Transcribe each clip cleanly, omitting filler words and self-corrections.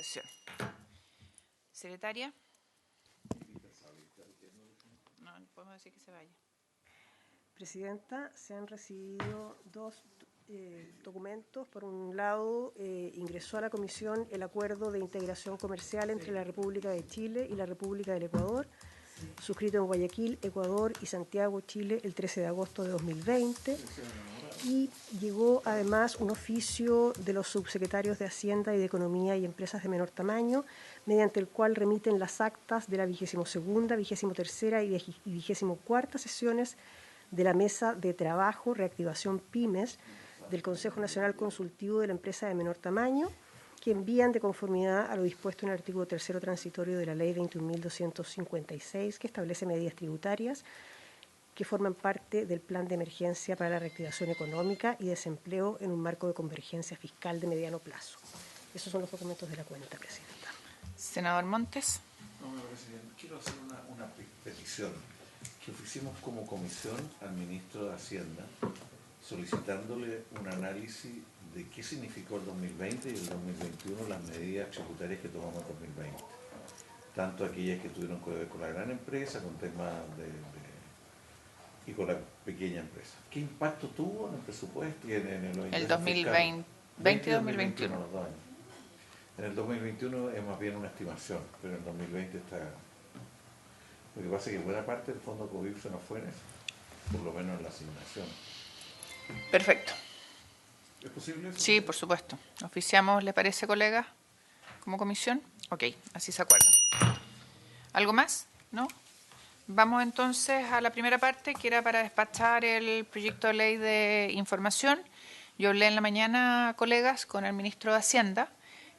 sesión. Secretaria. No, podemos decir que se vaya. Presidenta, se han recibido dos documentos. Por un lado, ingresó a la Comisión el Acuerdo de Integración Comercial entre la República de Chile y la República del Ecuador, suscrito en Guayaquil, Ecuador y Santiago, Chile, el 13 de agosto de 2020. Y llegó además un oficio de los subsecretarios de Hacienda y de Economía y Empresas de menor tamaño, mediante el cual remiten las actas de la 22ª, 23ª y 24ª sesiones de la Mesa de Trabajo, Reactivación Pymes, del Consejo Nacional Consultivo de la Empresa de menor tamaño, que envían de conformidad a lo dispuesto en el artículo 3º transitorio de la Ley 21.256, que establece medidas tributarias que forman parte del Plan de Emergencia para la Reactivación Económica y Desempleo en un marco de convergencia fiscal de mediano plazo. Esos son los documentos de la cuenta, Presidenta. Senador Montes. No, Presidenta, quiero hacer una petición que ofrecimos como comisión al ministro de Hacienda, solicitándole un análisis de qué significó el 2020 y el 2021 las medidas tributarias que tomamos en 2020. Tanto aquellas que tuvieron que ver con la gran empresa, con temas y con la pequeña empresa. ¿Qué impacto tuvo en el presupuesto y en los ingresos El 2020 y 2021. Los 2 años. En el 2021 es más bien una estimación, pero en el 2020 está... Lo que pasa es que buena parte del fondo COVID se nos fue en eso, por lo menos en la asignación. Perfecto. ¿Es posible eso? Sí, por supuesto. Oficiamos, ¿le parece, colega, como comisión? Ok, así se acuerda. ¿Algo más? ¿No? Vamos entonces a la primera parte, que era para despachar el proyecto de ley de información. Yo hablé en la mañana, colegas, con el ministro de Hacienda.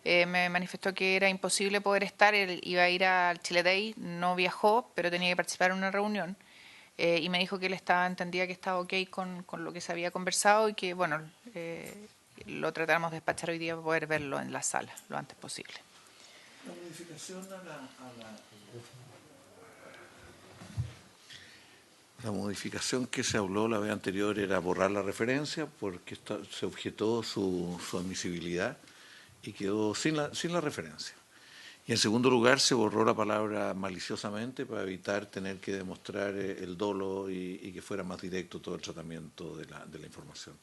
Me manifestó que era imposible poder estar, él iba a ir al Chile Day, no viajó, pero tenía que participar en una reunión. Y me dijo que él entendía que estaba ok con lo que se había conversado y que, bueno, lo tratáramos de despachar hoy día para poder verlo en la sala lo antes posible. La modificación La modificación que se habló la vez anterior era borrar la referencia porque se objetó su admisibilidad y quedó sin la referencia. Y en segundo lugar se borró la palabra maliciosamente para evitar tener que demostrar el dolo y que fuera más directo todo el tratamiento de la información.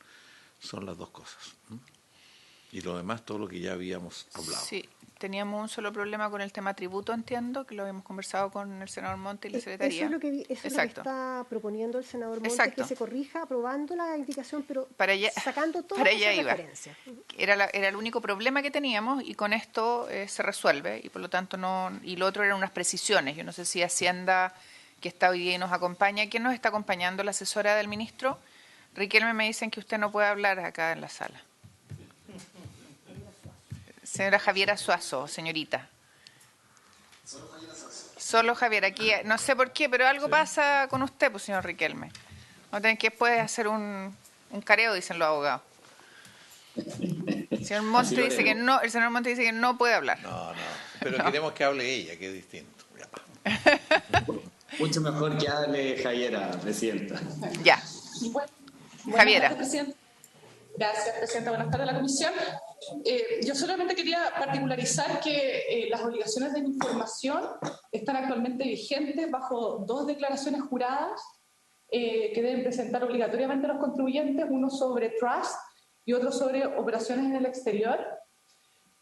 Son las dos cosas. Y lo demás, todo lo que ya habíamos hablado. Sí, teníamos un solo problema con el tema tributo, entiendo, que lo habíamos conversado con el senador Montes y la Secretaría. Eso es lo que está proponiendo el senador Montes. Exacto. Que se corrija aprobando la indicación, pero sacando todas para esas referencias. Era el único problema que teníamos y con esto se resuelve y por lo tanto no. Y lo otro eran unas precisiones. Yo no sé si Hacienda, que está hoy día y nos acompaña, ¿quién nos está acompañando? La asesora del ministro. Riquelme, me dicen que usted no puede hablar acá en la sala. Señora Javiera Suazo, señorita. Solo Javiera. Aquí, no sé por qué, pero algo pasa con usted, pues, señor Riquelme. Vamos a tener que después hacer un careo, dicen los abogados. El señor Monte dice que no, el señor Monte dice que no puede hablar. No, pero no. Queremos que hable ella, que es distinto. Mucho mejor que hable Javiera, presidenta. Ya. Javiera. Gracias, presidenta. Buenas tardes a la comisión. Yo solamente quería particularizar que las obligaciones de información están actualmente vigentes bajo 2 declaraciones juradas que deben presentar obligatoriamente los contribuyentes, uno sobre trust y otro sobre operaciones en el exterior.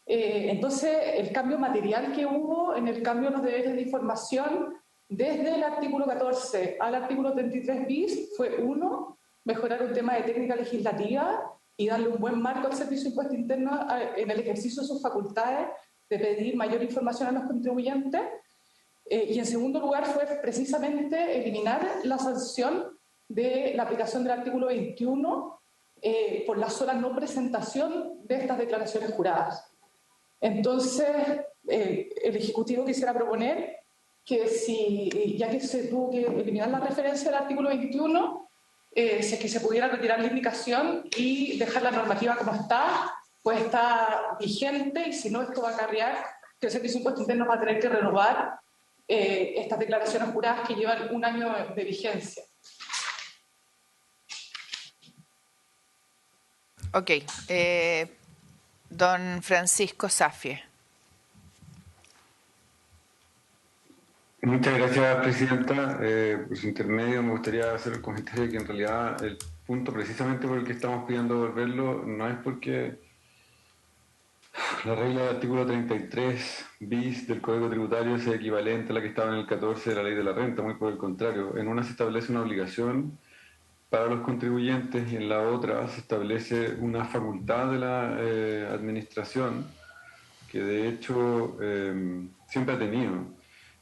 Entonces, el cambio material que hubo en el cambio de los deberes de información desde el artículo 14 al artículo 33 bis fue uno, mejorar un tema de técnica legislativa y darle un buen marco al Servicio de Impuesto Interno en el ejercicio de sus facultades de pedir mayor información a los contribuyentes. Y en segundo lugar fue precisamente eliminar la sanción de la aplicación del artículo 21 por la sola no presentación de estas declaraciones juradas. Entonces, el Ejecutivo quisiera proponer que ya que se tuvo que eliminar la referencia del artículo 21, que se pudiera retirar la indicación y dejar la normativa como está, pues está vigente, y si no, esto va a acarrear que el Servicio de Impuesto Interno va a tener que renovar estas declaraciones juradas que llevan 1 año de vigencia. Ok. Don Francisco Safie. Muchas gracias, Presidenta. Por su intermedio me gustaría hacer el comentario de que en realidad el punto precisamente por el que estamos pidiendo volverlo no es porque la regla del artículo 33 bis del Código Tributario sea equivalente a la que estaba en el 14 de la Ley de la Renta, muy por el contrario. En una se establece una obligación para los contribuyentes y en la otra se establece una facultad de la administración que de hecho siempre ha tenido.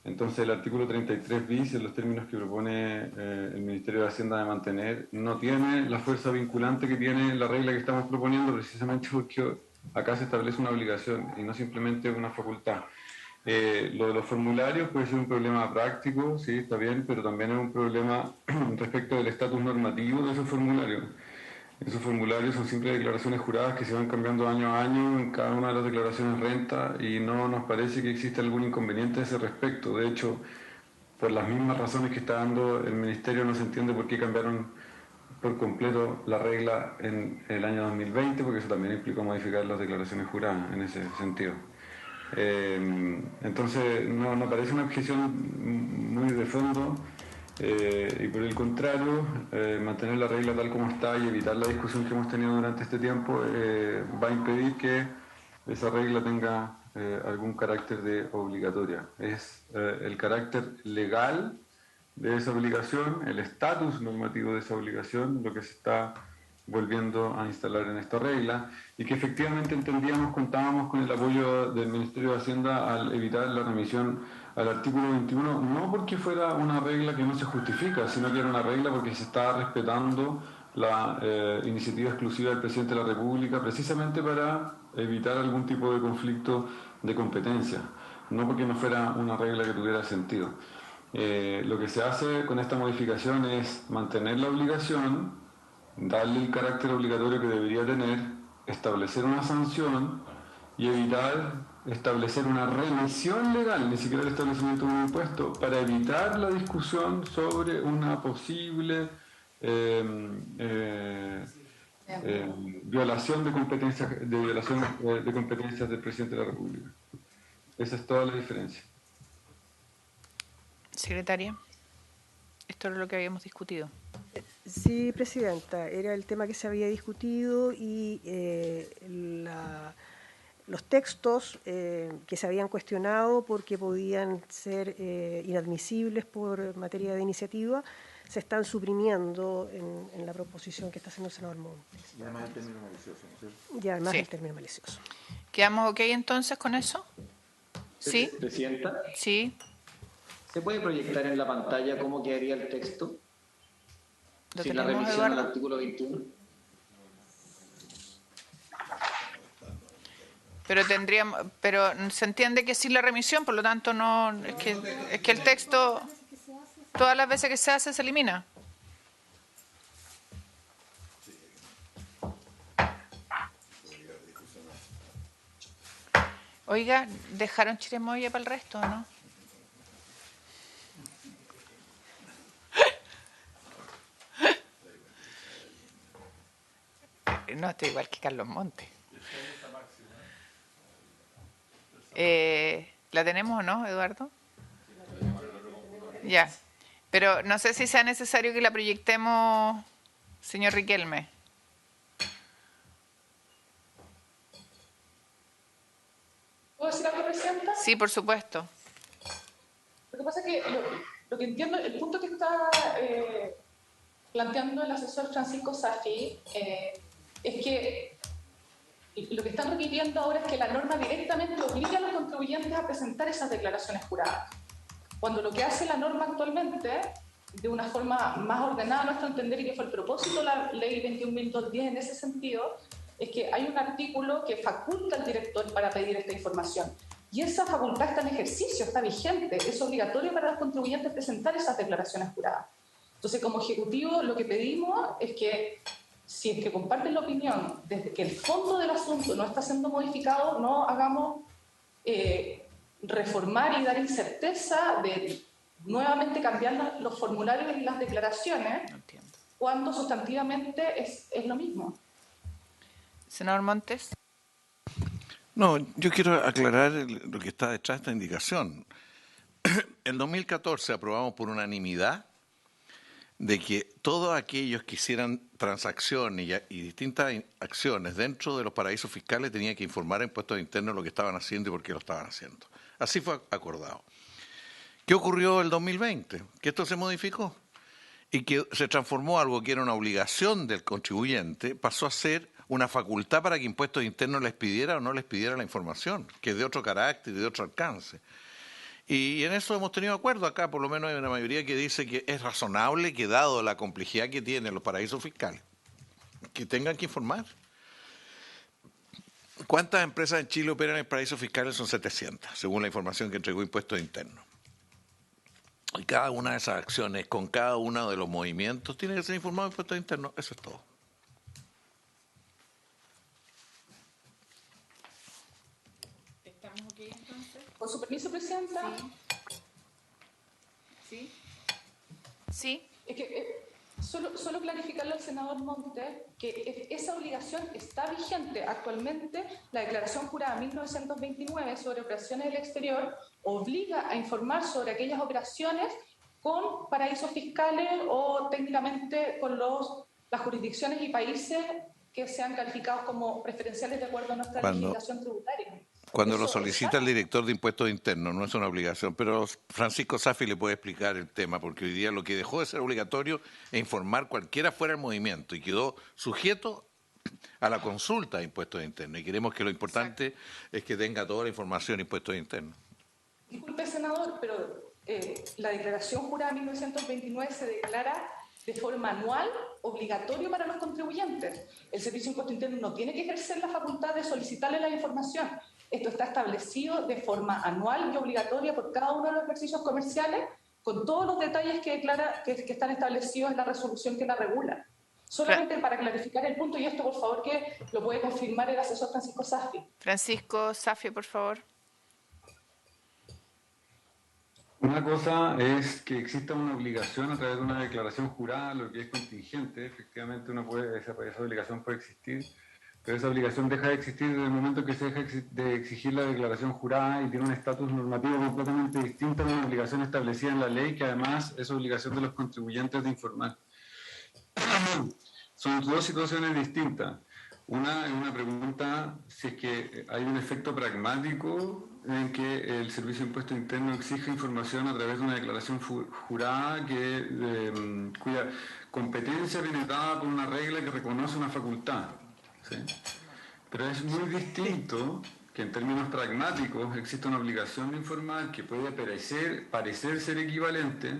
Entonces el artículo 33 bis, en los términos que propone el Ministerio de Hacienda de mantener, no tiene la fuerza vinculante que tiene la regla que estamos proponiendo, precisamente porque acá se establece una obligación y no simplemente una facultad. Lo de los formularios puede ser un problema práctico, sí, está bien, pero también es un problema respecto del estatus normativo de esos formularios. Esos formularios son simples declaraciones juradas que se van cambiando año a año en cada una de las declaraciones renta y no nos parece que exista algún inconveniente a ese respecto. De hecho, por las mismas razones que está dando el Ministerio, no se entiende por qué cambiaron por completo la regla en el año 2020, porque eso también implicó modificar las declaraciones juradas en ese sentido. Entonces, no parece una objeción muy de fondo. Y por el contrario, mantener la regla tal como está y evitar la discusión que hemos tenido durante este tiempo va a impedir que esa regla tenga algún carácter de obligatoria. Es el carácter legal de esa obligación, el estatus normativo de esa obligación, lo que se está volviendo a instalar en esta regla y que efectivamente contábamos con el apoyo del Ministerio de Hacienda al evitar la remisión al artículo 21, no porque fuera una regla que no se justifica, sino que era una regla porque se está respetando la iniciativa exclusiva del Presidente de la República precisamente para evitar algún tipo de conflicto de competencia, no porque no fuera una regla que tuviera sentido. Lo que se hace con esta modificación es mantener la obligación, darle el carácter obligatorio que debería tener, establecer una sanción y evitar establecer una remisión legal, ni siquiera el establecimiento de un impuesto, para evitar la discusión sobre una posible violación de competencias de competencias del Presidente de la República. Esa es toda la diferencia. Secretaria, esto es lo que habíamos discutido. Sí, Presidenta, era el tema que se había discutido y los textos que se habían cuestionado porque podían ser inadmisibles por materia de iniciativa se están suprimiendo en la proposición que está haciendo el senador Montes. Y además el término malicioso, ¿no es cierto? Y además Sí. el término malicioso. ¿Quedamos ok entonces con eso? ¿Sí? Presidenta, Sí. ¿se puede proyectar en la pantalla cómo quedaría el texto? ¿Lo Sin la tenemos, revisión al Eduardo? artículo 21. Pero se entiende que sin la remisión, por lo tanto no es que el texto todas las veces que se hace se elimina. Oiga, ¿dejaron chirimoya para el resto o no? No, estoy igual que Carlos Montes. ¿La tenemos o no, Eduardo? Ya. Pero no sé si sea necesario que la proyectemos, señor Riquelme. ¿Puedo decir algo, Presidenta? Sí, por supuesto. Lo que pasa es que lo que entiendo, el punto que está planteando el asesor Francisco Safi es que lo que están requiriendo ahora es que la norma directamente obligue a los contribuyentes a presentar esas declaraciones juradas. Cuando lo que hace la norma actualmente, de una forma más ordenada a nuestro entender, y que fue el propósito de la ley 21.210 en ese sentido, es que hay un artículo que faculta al director para pedir esta información. Y esa facultad está en ejercicio, está vigente, es obligatorio para los contribuyentes presentar esas declaraciones juradas. Entonces, como Ejecutivo, lo que pedimos es que, si es que comparten la opinión, desde que el fondo del asunto no está siendo modificado, no hagamos reformar y dar incerteza de nuevamente cambiar los formularios y las declaraciones, No entiendo. cuando sustantivamente es lo mismo. Senador Montes. No, yo quiero aclarar lo que está detrás de esta indicación. En 2014 aprobamos por unanimidad de que todos aquellos que hicieran transacciones y distintas acciones dentro de los paraísos fiscales tenían que informar a Impuestos Internos lo que estaban haciendo y por qué lo estaban haciendo. Así fue acordado. ¿Qué ocurrió el 2020? Que esto se modificó y que se transformó algo que era una obligación del contribuyente, pasó a ser una facultad para que Impuestos Internos les pidiera o no les pidiera la información, que es de otro carácter y de otro alcance. Y en eso hemos tenido acuerdo acá, por lo menos hay una mayoría que dice que es razonable que, dado la complejidad que tienen los paraísos fiscales, que tengan que informar. ¿Cuántas empresas en Chile operan en paraísos fiscales? Son 700, según la información que entregó Impuestos Internos. Y cada una de esas acciones, con cada uno de los movimientos, tiene que ser informado Impuestos Internos. Eso es todo. ¿Estamos ok entonces? Con su permiso, Presidenta. Sí. Sí. Es que solo clarificarle al senador Montes que esa obligación está vigente. Actualmente, la declaración jurada 1929 sobre operaciones del exterior obliga a informar sobre aquellas operaciones con paraísos fiscales o técnicamente con las jurisdicciones y países que sean calificados como preferenciales de acuerdo a nuestra legislación tributaria. Cuando lo solicita el director de Impuestos Internos, no es una obligación, pero Francisco Safi le puede explicar el tema, porque hoy día lo que dejó de ser obligatorio es informar cualquiera fuera el movimiento y quedó sujeto a la consulta de Impuestos Internos. Y queremos que lo importante es que tenga toda la información de Impuestos Internos. Disculpe, senador, pero la declaración jurada 1929 se declara de forma anual obligatorio para los contribuyentes. El Servicio de Impuestos Internos no tiene que ejercer la facultad de solicitarle la información. Esto está establecido de forma anual y obligatoria por cada uno de los ejercicios comerciales, con todos los detalles que están establecidos en la resolución que la regula. Solamente para clarificar el punto, y esto por favor que lo puede confirmar el asesor Francisco Safi. Francisco Safi, por favor. Una cosa es que exista una obligación a través de una declaración jurada, lo que es contingente. Efectivamente, esa obligación puede existir, pero esa obligación deja de existir desde el momento que se deja de exigir la declaración jurada y tiene un estatus normativo completamente distinto a una obligación establecida en la ley, que además es obligación de los contribuyentes de informar. Son dos situaciones distintas. Una es una pregunta si es que hay un efecto pragmático en que el Servicio de Impuestos Internos exige información a través de una declaración jurada cuya competencia viene dada por una regla que reconoce una facultad. ¿Sí? Pero es muy distinto que en términos pragmáticos existe una obligación de informar que puede parecer ser equivalente,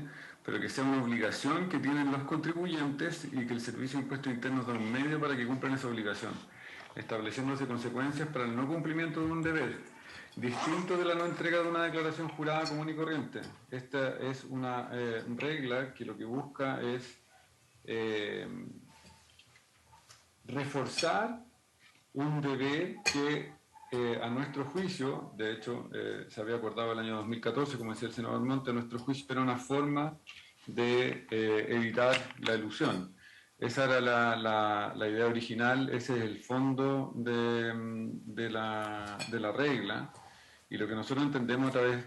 pero que sea una obligación que tienen los contribuyentes y que el Servicio de Impuestos Internos da un medio para que cumplan esa obligación, estableciéndose consecuencias para el no cumplimiento de un deber, distinto de la no entrega de una declaración jurada común y corriente. Esta es una regla que lo que busca es reforzar un deber que a nuestro juicio, de hecho se había acordado el año 2014, como decía el senador Monte, a nuestro juicio era una forma de evitar la elusión. Esa era la idea original, ese es el fondo de la regla, y lo que nosotros entendemos a través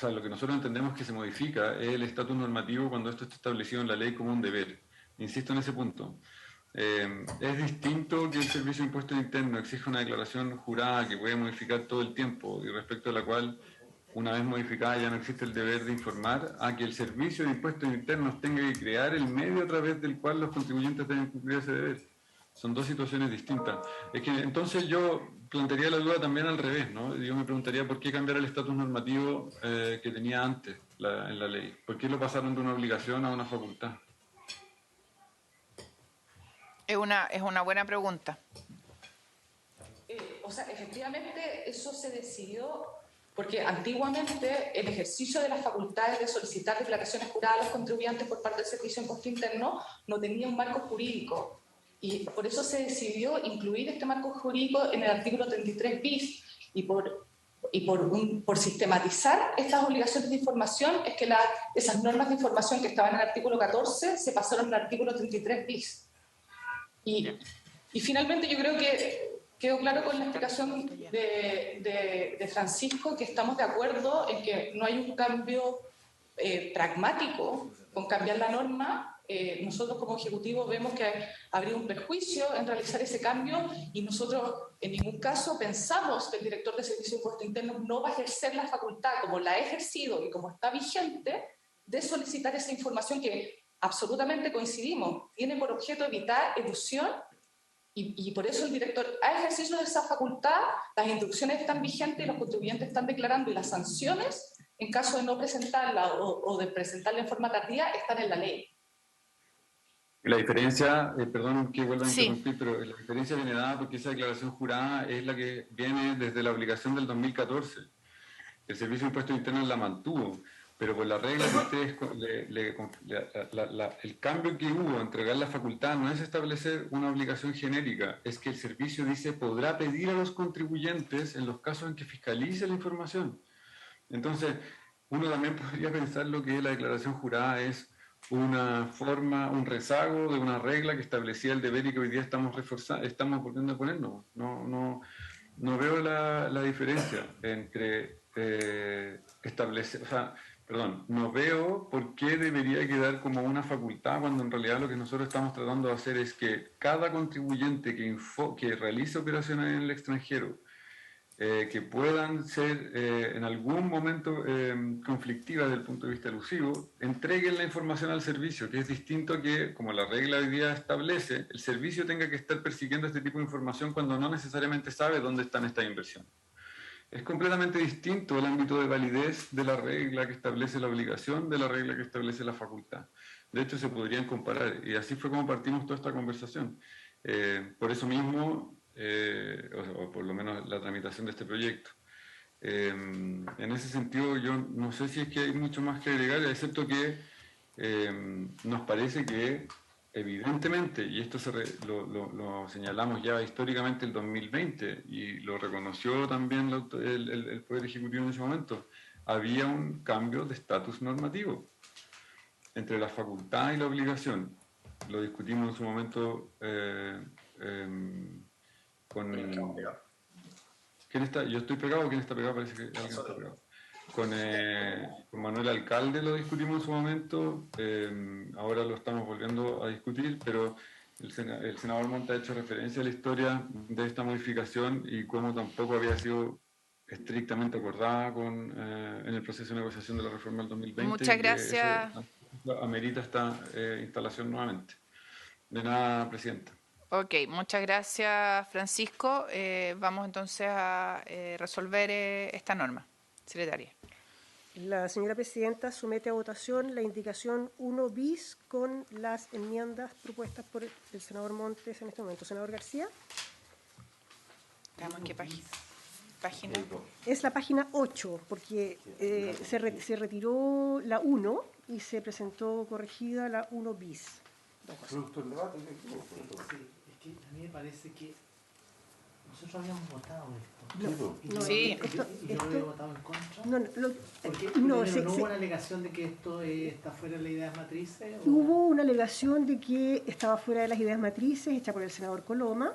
lo que nosotros entendemos que se modifica es el estatus normativo cuando esto está establecido en la ley como un deber. Insisto en ese punto. Es distinto que el Servicio de Impuestos Internos exija una declaración jurada que puede modificar todo el tiempo y respecto a la cual, una vez modificada, ya no existe el deber de informar, a que el Servicio de Impuestos Internos tenga que crear el medio a través del cual los contribuyentes deben cumplir ese deber. Son dos situaciones distintas. Es que entonces yo plantearía la duda también al revés, ¿no? Yo me preguntaría por qué cambiar el estatus normativo que tenía antes en la ley. ¿Por qué lo pasaron de una obligación a una facultad? Es una buena pregunta. Efectivamente, eso se decidió porque antiguamente el ejercicio de las facultades de solicitar declaraciones juradas a los contribuyentes por parte del Servicio de Impuestos Internos no tenía un marco jurídico. Y por eso se decidió incluir este marco jurídico en el artículo 33 bis. Y por sistematizar estas obligaciones de información es que esas normas de información que estaban en el artículo 14 se pasaron al artículo 33 bis. Y finalmente yo creo que quedó claro con la explicación de Francisco que estamos de acuerdo en que no hay un cambio pragmático con cambiar la norma. Nosotros como Ejecutivo vemos que habría un perjuicio en realizar ese cambio y nosotros en ningún caso pensamos que el director de Servicio de Impuestos Internos no va a ejercer la facultad, como la ha ejercido y como está vigente, de solicitar esa información que absolutamente coincidimos, tiene por objeto evitar elusión y por eso el director ha ejercido esa facultad, las instrucciones están vigentes y los contribuyentes están declarando y las sanciones, en caso de no presentarla o de presentarla en forma tardía, están en la ley. La diferencia, perdón que vuelva a Sí. interrumpir, pero la diferencia viene dada porque esa declaración jurada es la que viene desde la obligación del 2014. El Servicio de Impuestos Internos la mantuvo, pero por la regla que ustedes, el cambio que hubo, entregar la facultad, no es establecer una obligación genérica, es que el servicio dice podrá pedir a los contribuyentes en los casos en que fiscalice la información. Entonces, uno también podría pensar lo que la declaración jurada es una forma, un rezago de una regla que establecía el deber y que hoy día estamos volviendo a ponernos. No veo la diferencia entre establecer, no veo por qué debería quedar como una facultad cuando en realidad lo que nosotros estamos tratando de hacer es que cada contribuyente que realice operaciones en el extranjero, que puedan ser en algún momento conflictivas desde el punto de vista elusivo, entreguen la información al servicio, que es distinto a que, como la regla hoy día establece, el servicio tenga que estar persiguiendo este tipo de información cuando no necesariamente sabe dónde están estas inversiones. Es completamente distinto el ámbito de validez de la regla que establece la obligación de la regla que establece la facultad. De hecho, se podrían comparar, y así fue como partimos toda esta conversación. Por eso mismo, o por lo menos la tramitación de este proyecto. En ese sentido, yo no sé si es que hay mucho más que agregar, excepto que nos parece que evidentemente, y esto lo señalamos ya históricamente el 2020 y lo reconoció también el Poder Ejecutivo en ese momento, había un cambio de estatus normativo entre la facultad y la obligación. Lo discutimos en su momento con... ¿Quién está? ¿Yo estoy pegado o quién está pegado? Parece que alguien está pegado. Con Manuel Alcalde lo discutimos en su momento, ahora lo estamos volviendo a discutir, pero el senador Montt ha hecho referencia a la historia de esta modificación y cómo tampoco había sido estrictamente acordada en el proceso de negociación de la reforma del 2020. Muchas gracias. Eso amerita esta instalación nuevamente. De nada, Presidenta. Ok, muchas gracias, Francisco. Vamos entonces a resolver esta norma. Secretaria. La señora Presidenta somete a votación la indicación 1 bis con las enmiendas propuestas por el senador Montes en este momento. Senador García. ¿En qué página? Es la página 8, porque se retiró la 1 y se presentó corregida la 1 bis. Producto del debate. Sí, es que a mí me parece que nosotros habíamos votado esto. Sí. Yo había votado en contra. No, ¿No hubo una alegación de que esto está fuera de las ideas matrices? Hubo una alegación de que estaba fuera de las ideas matrices hecha por el senador Coloma.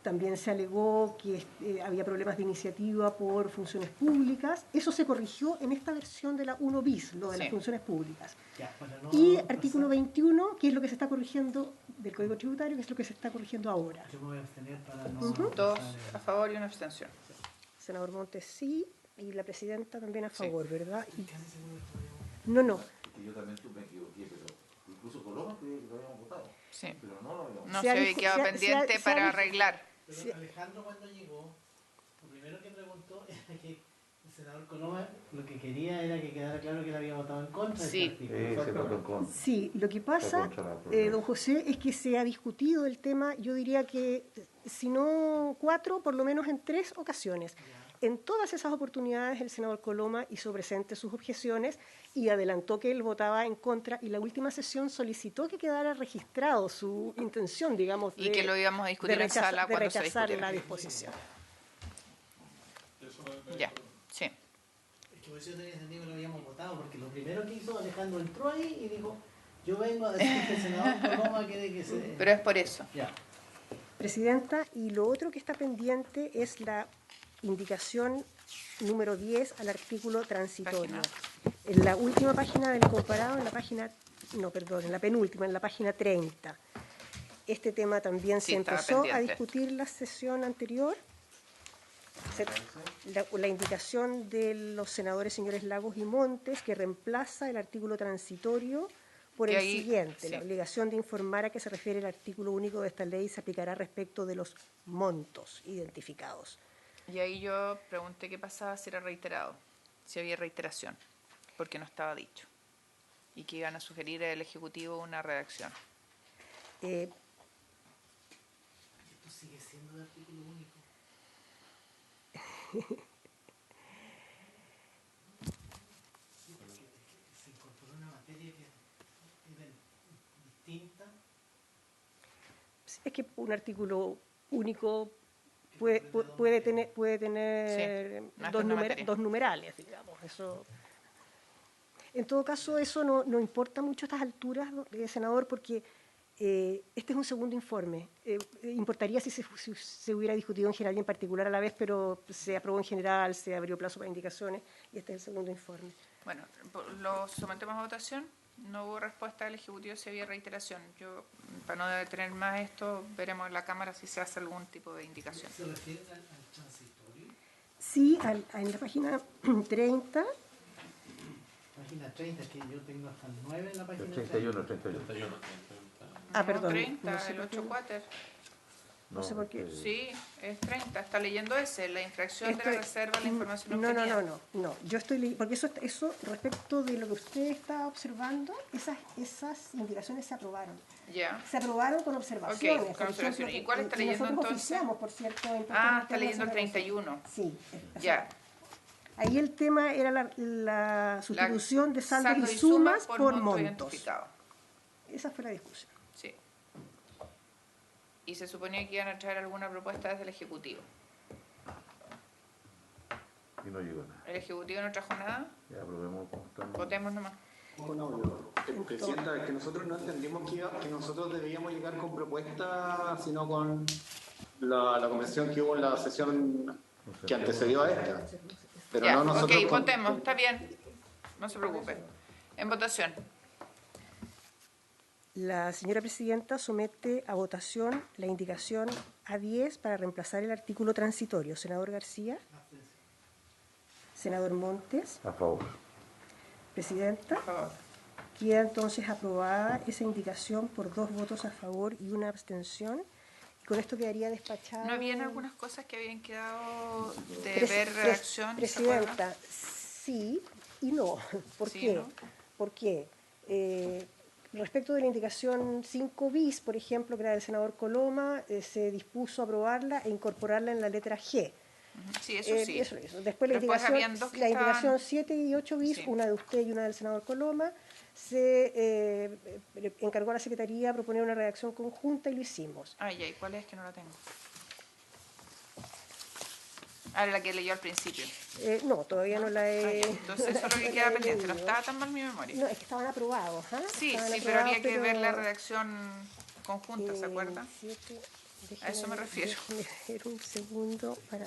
También se alegó que había problemas de iniciativa por funciones públicas. Eso se corrigió en esta versión de la 1 bis, lo de las funciones públicas. Ya, y artículo 21, que es lo que se está corrigiendo del Código Tributario, que es lo que se está corrigiendo ahora. Yo me voy a abstener para no... Dos a favor y una abstención. Senador Montes sí, y la Presidenta también a favor, Sí. ¿verdad? Casi seguro que No. Yo también me equivoqué, pero incluso Coloma lo habíamos votado. Sí. Pero no lo habíamos No Se ha se había dijo- quedado se ha- pendiente se ha- para se ha- arreglar. Pero Sí. Alejandro cuando llegó, lo primero que preguntó era que el senador Coloma lo que quería era que quedara claro que él había votado en contra de Sí. este artículo. se votó en contra. Sí, lo que pasa, don José, es que se ha discutido el tema, yo diría que si no 4, por lo menos en 3 ocasiones. En todas esas oportunidades el senador Coloma hizo presente sus objeciones y adelantó que él votaba en contra y la última sesión solicitó que quedara registrado su intención, digamos, Y que lo íbamos a discutir en sala de cuando se rechazar discutiera. la disposición. Ya, sí. Es que por eso yo tenía entendido que lo habíamos votado, porque lo primero que hizo Alejandro entró ahí y dijo, yo vengo a decir que el senador Coloma quiere que se... Pero es por eso. Ya. Presidenta, y lo otro que está pendiente es la indicación número 10 al artículo transitorio. En la última página del comparado, en la página, no, perdón, en la penúltima, en la página 30. Este tema también Sí, se estaba empezó a pendiente. discutir la sesión anterior. La indicación de los senadores señores Lagos y Montes, que reemplaza el artículo transitorio por Y el ahí, siguiente. sí. La obligación de informar a qué se refiere el artículo único de esta ley se aplicará respecto de los montos identificados. Y ahí yo pregunté qué pasaba si era reiterado, si había reiteración, porque no estaba dicho. Y que iban a sugerir al Ejecutivo una redacción. Eh, Esto sigue siendo de artículo único. Sí, porque se incorporó una materia que era distinta. es que un artículo único Que puede tener Sí, no es una materia. dos numerales, digamos. Eso. En todo caso, eso no importa mucho a estas alturas, senador, porque este es un segundo informe. Importaría si se hubiera discutido en general y en particular a la vez, pero se aprobó en general, se abrió plazo para indicaciones, y este es el segundo informe. Bueno, lo sometemos a votación. No hubo respuesta del Ejecutivo si había reiteración. Yo, para no detener más esto, veremos en la Cámara si se hace algún tipo de indicación. ¿Se refiere al transitorio? Sí, en la página 30, Página 30, que yo tengo hasta el 9 en la página 31. perdón. No, 30, no sé el por qué. 8 cuater. No sé por qué. Sí, es 30. Está leyendo ese, la infracción de la reserva, la información No, obtenida. no. Yo estoy leyendo, porque eso respecto de lo que usted está observando, esas indicaciones se aprobaron. Ya. Se aprobaron con observaciones. Ok, con por observaciones. ejemplo, ¿Y cuál está que leyendo nosotros entonces? oficiamos, por cierto, en Ah, está leyendo el 31. Sí. o sea, Ya. Ahí el tema era la sustitución de saldos saldo y sumas suma por monto montos. identificado. Esa fue la discusión. Sí. Y se suponía que iban a traer alguna propuesta desde el Ejecutivo. Y no llegó nada. ¿El Ejecutivo no trajo nada? Ya probemos cómo estamos. Votemos nomás. Presidenta, que nosotros no entendimos que nosotros debíamos llegar con propuestas, sino con la convención que hubo en la sesión que antecedió a esta. Pero Ya, no nosotros. ok, votemos, está bien. No se preocupe. En votación. La señora presidenta somete a votación la indicación A10 para reemplazar el artículo transitorio. Senador García. Senador Montes. A favor. Presidenta. Por favor. Queda entonces aprobada esa indicación por 2 votos a favor y 1 abstención. Y con esto quedaría despachado. ¿No habían algunas cosas que habían quedado de Pres- ver pres- redacción? ¿se acuerda? Presidenta, sí y no. ¿Por Sí, qué? ¿no? Porque respecto de la indicación 5 bis, por ejemplo, que era del senador Coloma, se dispuso a aprobarla e incorporarla en la letra G. Sí, eso sí. Eso. Después la Después habían dos que indicación estaban- 7 y 8 bis, Sí. una de usted y una del senador Coloma, se encargó a la Secretaría a proponer una redacción conjunta y lo hicimos. Ay, ay, ¿cuál es que no la tengo? Ah, la que leyó al principio. No, todavía no la Ah, he... ya. Entonces eso es lo que no queda la he pendiente. No leído. estaba tan mal mi memoria. No, es que estaban aprobados. ¿Ah? Sí, Estaban sí, pero había aprobados, que ver la pero, redacción conjunta, ¿se acuerda? A eso me refiero. Déjeme ver un segundo para...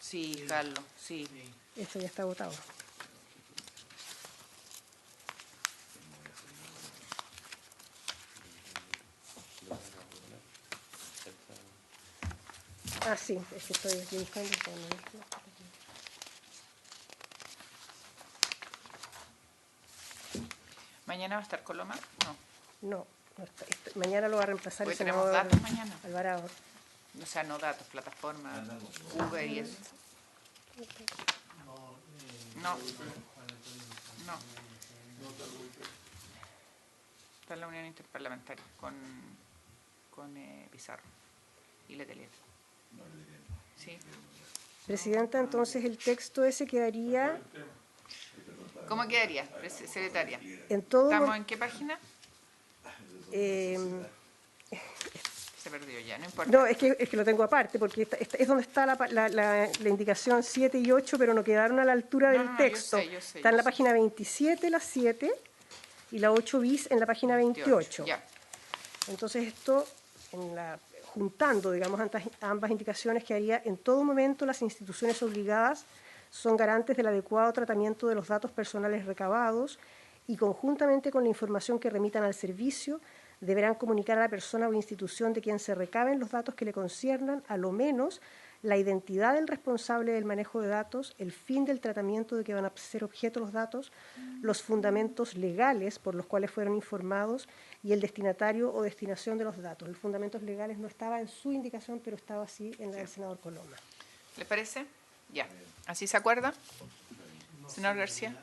Sí, Carlos, sí. Esto ya está votado. Ah, sí, es que estoy aquí buscando. ¿Mañana va a estar Coloma? No. No, mañana lo va a reemplazar Hoy el tenemos senador datos mañana. Alvarado. O sea, no datos, plataforma, Uber y eso. No. No. Está en la Unión Interparlamentaria con Pizarro y Letelier. Sí. Presidenta, entonces el texto ese quedaría ¿Cómo quedaría, secretaria? en todo... ¿Estamos en qué página? eh, Se perdió ya, no importa. No, es que lo tengo aparte, porque es donde está la indicación 7 y 8, pero no quedaron a la altura No, del no, no, texto. yo sé, Está en la sé. página 27 la 7 y la 8 bis en la página 28. Ya. Entonces esto, juntando, digamos, ambas indicaciones, que haría en todo momento las instituciones obligadas son garantes del adecuado tratamiento de los datos personales recabados y conjuntamente con la información que remitan al servicio deberán comunicar a la persona o institución de quien se recaben los datos que le conciernan, a lo menos la identidad del responsable del manejo de datos, el fin del tratamiento de que van a ser objeto los datos, los fundamentos legales por los cuales fueron informados y el destinatario o destinación de los datos. Los fundamentos legales no estaba en su indicación, pero estaba así en la del senador Coloma. ¿Le parece? Ya. ¿Así se acuerda? Senador García.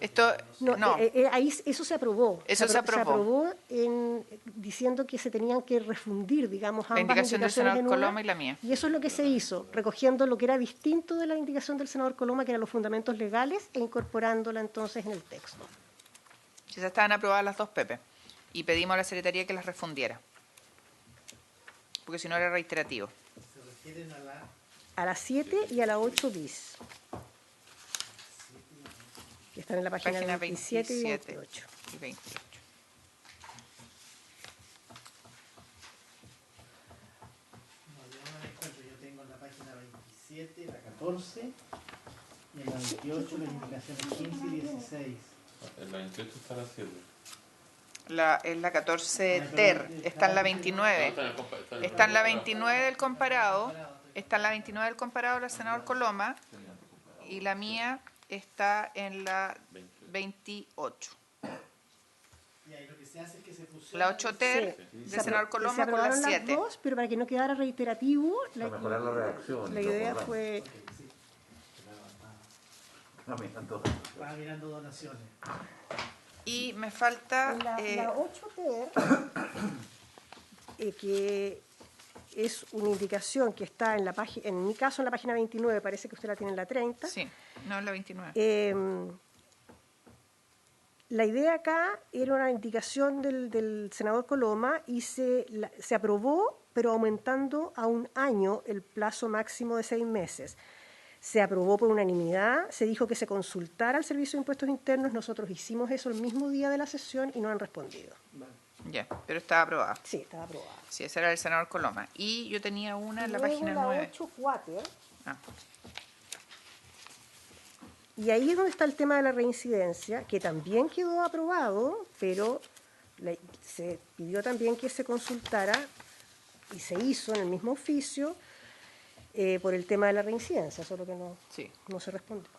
Esto, no. Ahí eso se aprobó. Eso se aprobó. Se aprobó diciendo que se tenían que refundir, digamos, ambas la indicación del senador en una, Coloma y la mía. Y eso es lo que se hizo, recogiendo lo que era distinto de la indicación del senador Coloma, que eran los fundamentos legales, e incorporándola entonces en el texto. Ya estaban aprobadas las dos, Pepe, y pedimos a la Secretaría que las refundiera, porque si no era reiterativo. Se refieren a la 7 y a la 8 bis. Que están en la página 27 y 28. Y 28. No, yo no la encuentro. Yo tengo en la página 27, la 14, y en la 28 las indicaciones 15 y 16. En la 28 está la 7. Es la 14 TER, está en la 29. Está en la 29 del comparado. Está en la 29 del comparado la senador Coloma. Y la mía está en la 28. Y ahí lo que se hace es que se fusiona. La 8 TER de senador Coloma se con la aprobaron 7. las dos, pero para que no quedara reiterativo, Para mejorar la redacción. la idea fue... Va mirando donaciones. Y me falta... La 8 TER, que es una indicación que está en la página, en mi caso en la página 29, parece que usted la tiene en la 30. Sí, no en la 29. La idea acá era una indicación del senador Coloma y se aprobó, pero aumentando a un año el plazo máximo de 6 meses. Se aprobó por unanimidad, se dijo que se consultara al Servicio de Impuestos Internos, nosotros hicimos eso el mismo día de la sesión y no han respondido. Ya, pero estaba aprobada. Sí, estaba aprobada. Sí, ese era el senador Coloma. Y yo tenía una en la Luego página la 9. 8 Water. Ah. Y ahí es donde está el tema de la reincidencia, que también quedó aprobado, pero se pidió también que se consultara, y se hizo en el mismo oficio, por el tema de la reincidencia, solo que no se respondió.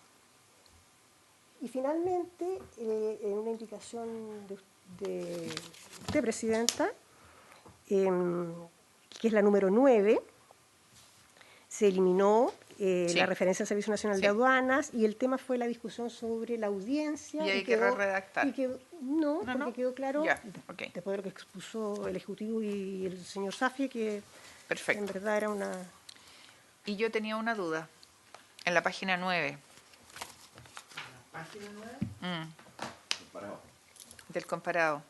Y finalmente, en una indicación de usted, Presidenta, que es la número 9, se eliminó la referencia al Servicio Nacional de Aduanas y el tema fue la discusión sobre la audiencia. Y hay que redactar. Porque quedó claro, después de lo que expuso el Ejecutivo y el señor Safi, que en verdad era una... Y yo tenía una duda, en la página 9. ¿La página 9? Del comparado.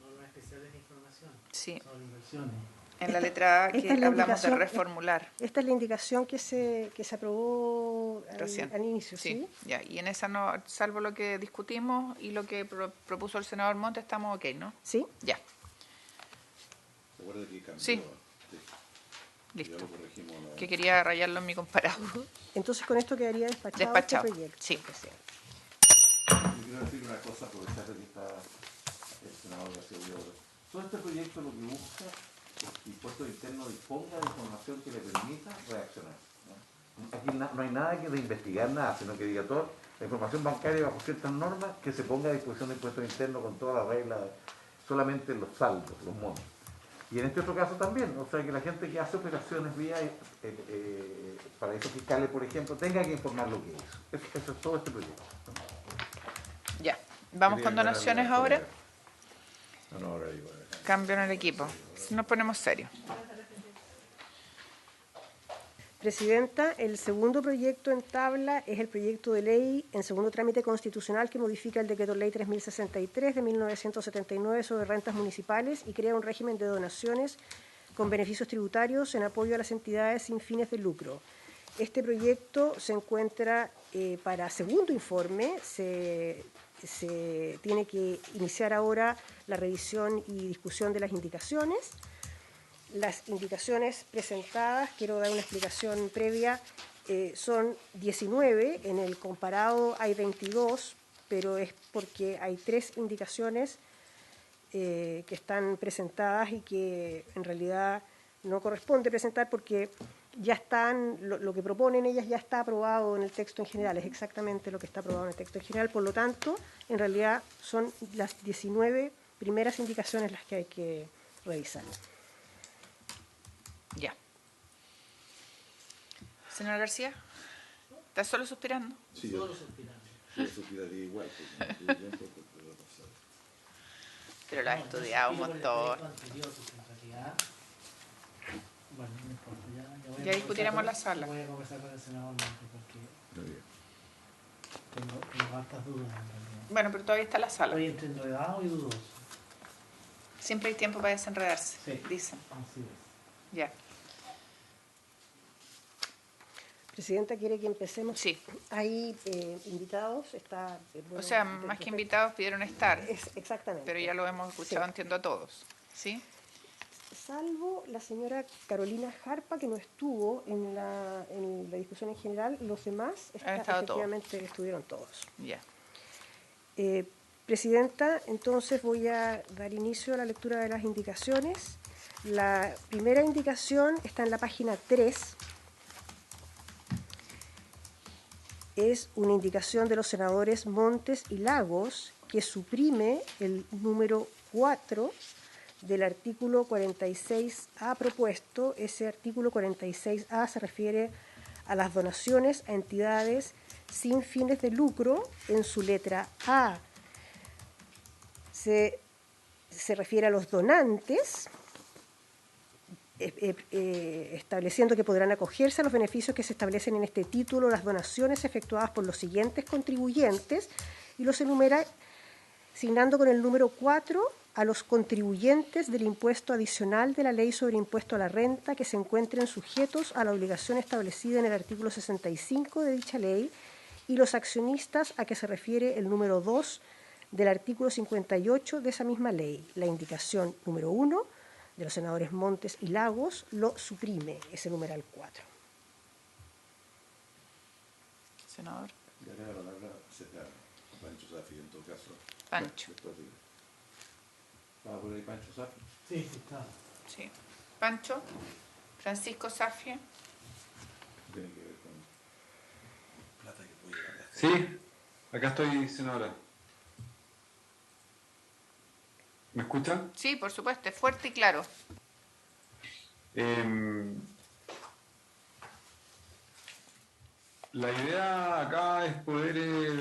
Normas especiales de información. Sí. Son inversiones. En la letra A que hablamos de reformular. Esta es la indicación que se aprobó al inicio, ¿sí? Ya, y en esa no, salvo lo que discutimos y lo que propuso el senador Montes, estamos ok, ¿no? Sí. Ya. Recuerda que cambió. Sí. Listo. Que quería rayarlo en mi comparado. Entonces con esto quedaría despachado. Este proyecto. Sí. Yo quiero decir una cosa, aprovechar que está el senador García Ulloa. Todo este proyecto lo que busca es que el impuesto interno disponga de información que le permita reaccionar, ¿no? Aquí no hay nada que de investigar nada, sino que diga todo, la información bancaria bajo ciertas normas que se ponga a disposición del impuesto interno con todas las reglas, solamente los saldos, los montos. Y en este otro caso también, o sea, que la gente que hace operaciones vía paraísos fiscales, por ejemplo, tenga que informar lo que hizo. Eso es todo este proyecto, ¿no? Ya, vamos con donaciones ahora. No, ahora digo. Cambio en el equipo. Nos ponemos serios. Presidenta, el segundo proyecto en tabla es el proyecto de ley en segundo trámite constitucional que modifica el Decreto Ley 3063 de 1979 sobre rentas municipales y crea un régimen de donaciones con beneficios tributarios en apoyo a las entidades sin fines de lucro. Este proyecto se encuentra para segundo informe, se tiene que iniciar ahora la revisión y discusión de las indicaciones. Las indicaciones presentadas, quiero dar una explicación previa, son 19, en el comparado hay 22, pero es porque hay 3 indicaciones que están presentadas y que en realidad no corresponde presentar porque ya están, lo que proponen ellas ya está aprobado en el texto en general, es exactamente lo que está aprobado en el texto en general, por lo tanto, en realidad son las 19 primeras indicaciones las que hay que revisar. Ya. Señor García, ¿está solo suspirando? Sí, Solo suspirando. yo suspiraría igual. Pero lo has estudiado un montón. Bueno, no importa, voy a Ya discutiremos la conversar sala. Voy a conversar con el senador Montes porque Muy bien. tengo hartas dudas en realidad. Bueno, pero todavía está la sala. Estoy entre enredado y dudoso. Siempre hay tiempo para desenredarse, Sí. dicen. Así es. Ya. Presidenta, ¿quiere que empecemos? Sí. Hay invitados, está... O sea, más que invitados pidieron estar, Exactamente. pero ya lo hemos escuchado, Sí. entiendo a todos. ¿Sí? Salvo la señora Carolina Jarpa, que no estuvo en la discusión en general, los demás Han estado todos. efectivamente estuvieron todos. Ya. Presidenta, entonces voy a dar inicio a la lectura de las indicaciones. La primera indicación está en la página 3. Es una indicación de los senadores Montes y Lagos que suprime el número 4 del artículo 46A propuesto. Ese artículo 46A se refiere a las donaciones a entidades sin fines de lucro. En su letra A se refiere a los donantes, estableciendo que podrán acogerse a los beneficios que se establecen en este título las donaciones efectuadas por los siguientes contribuyentes, y los enumera asignando con el número 4 a los contribuyentes del impuesto adicional de la Ley sobre Impuesto a la Renta que se encuentren sujetos a la obligación establecida en el artículo 65 de dicha ley, y los accionistas a que se refiere el número 2 del artículo 58 de esa misma ley. La indicación número 1 de los senadores Montes y Lagos lo suprime, ese numeral 4. Senador. Ya le da la palabra a Pancho Safi, en todo caso. Pancho. ¿Estaba por ahí Pancho Safi? Sí, sí, está. Sí. Pancho. Francisco Safie. Tiene que ver con plata que puede llegar a Sí, acá estoy, senadora. ¿Me escuchan? Sí, por supuesto, es fuerte y claro. La idea acá es poder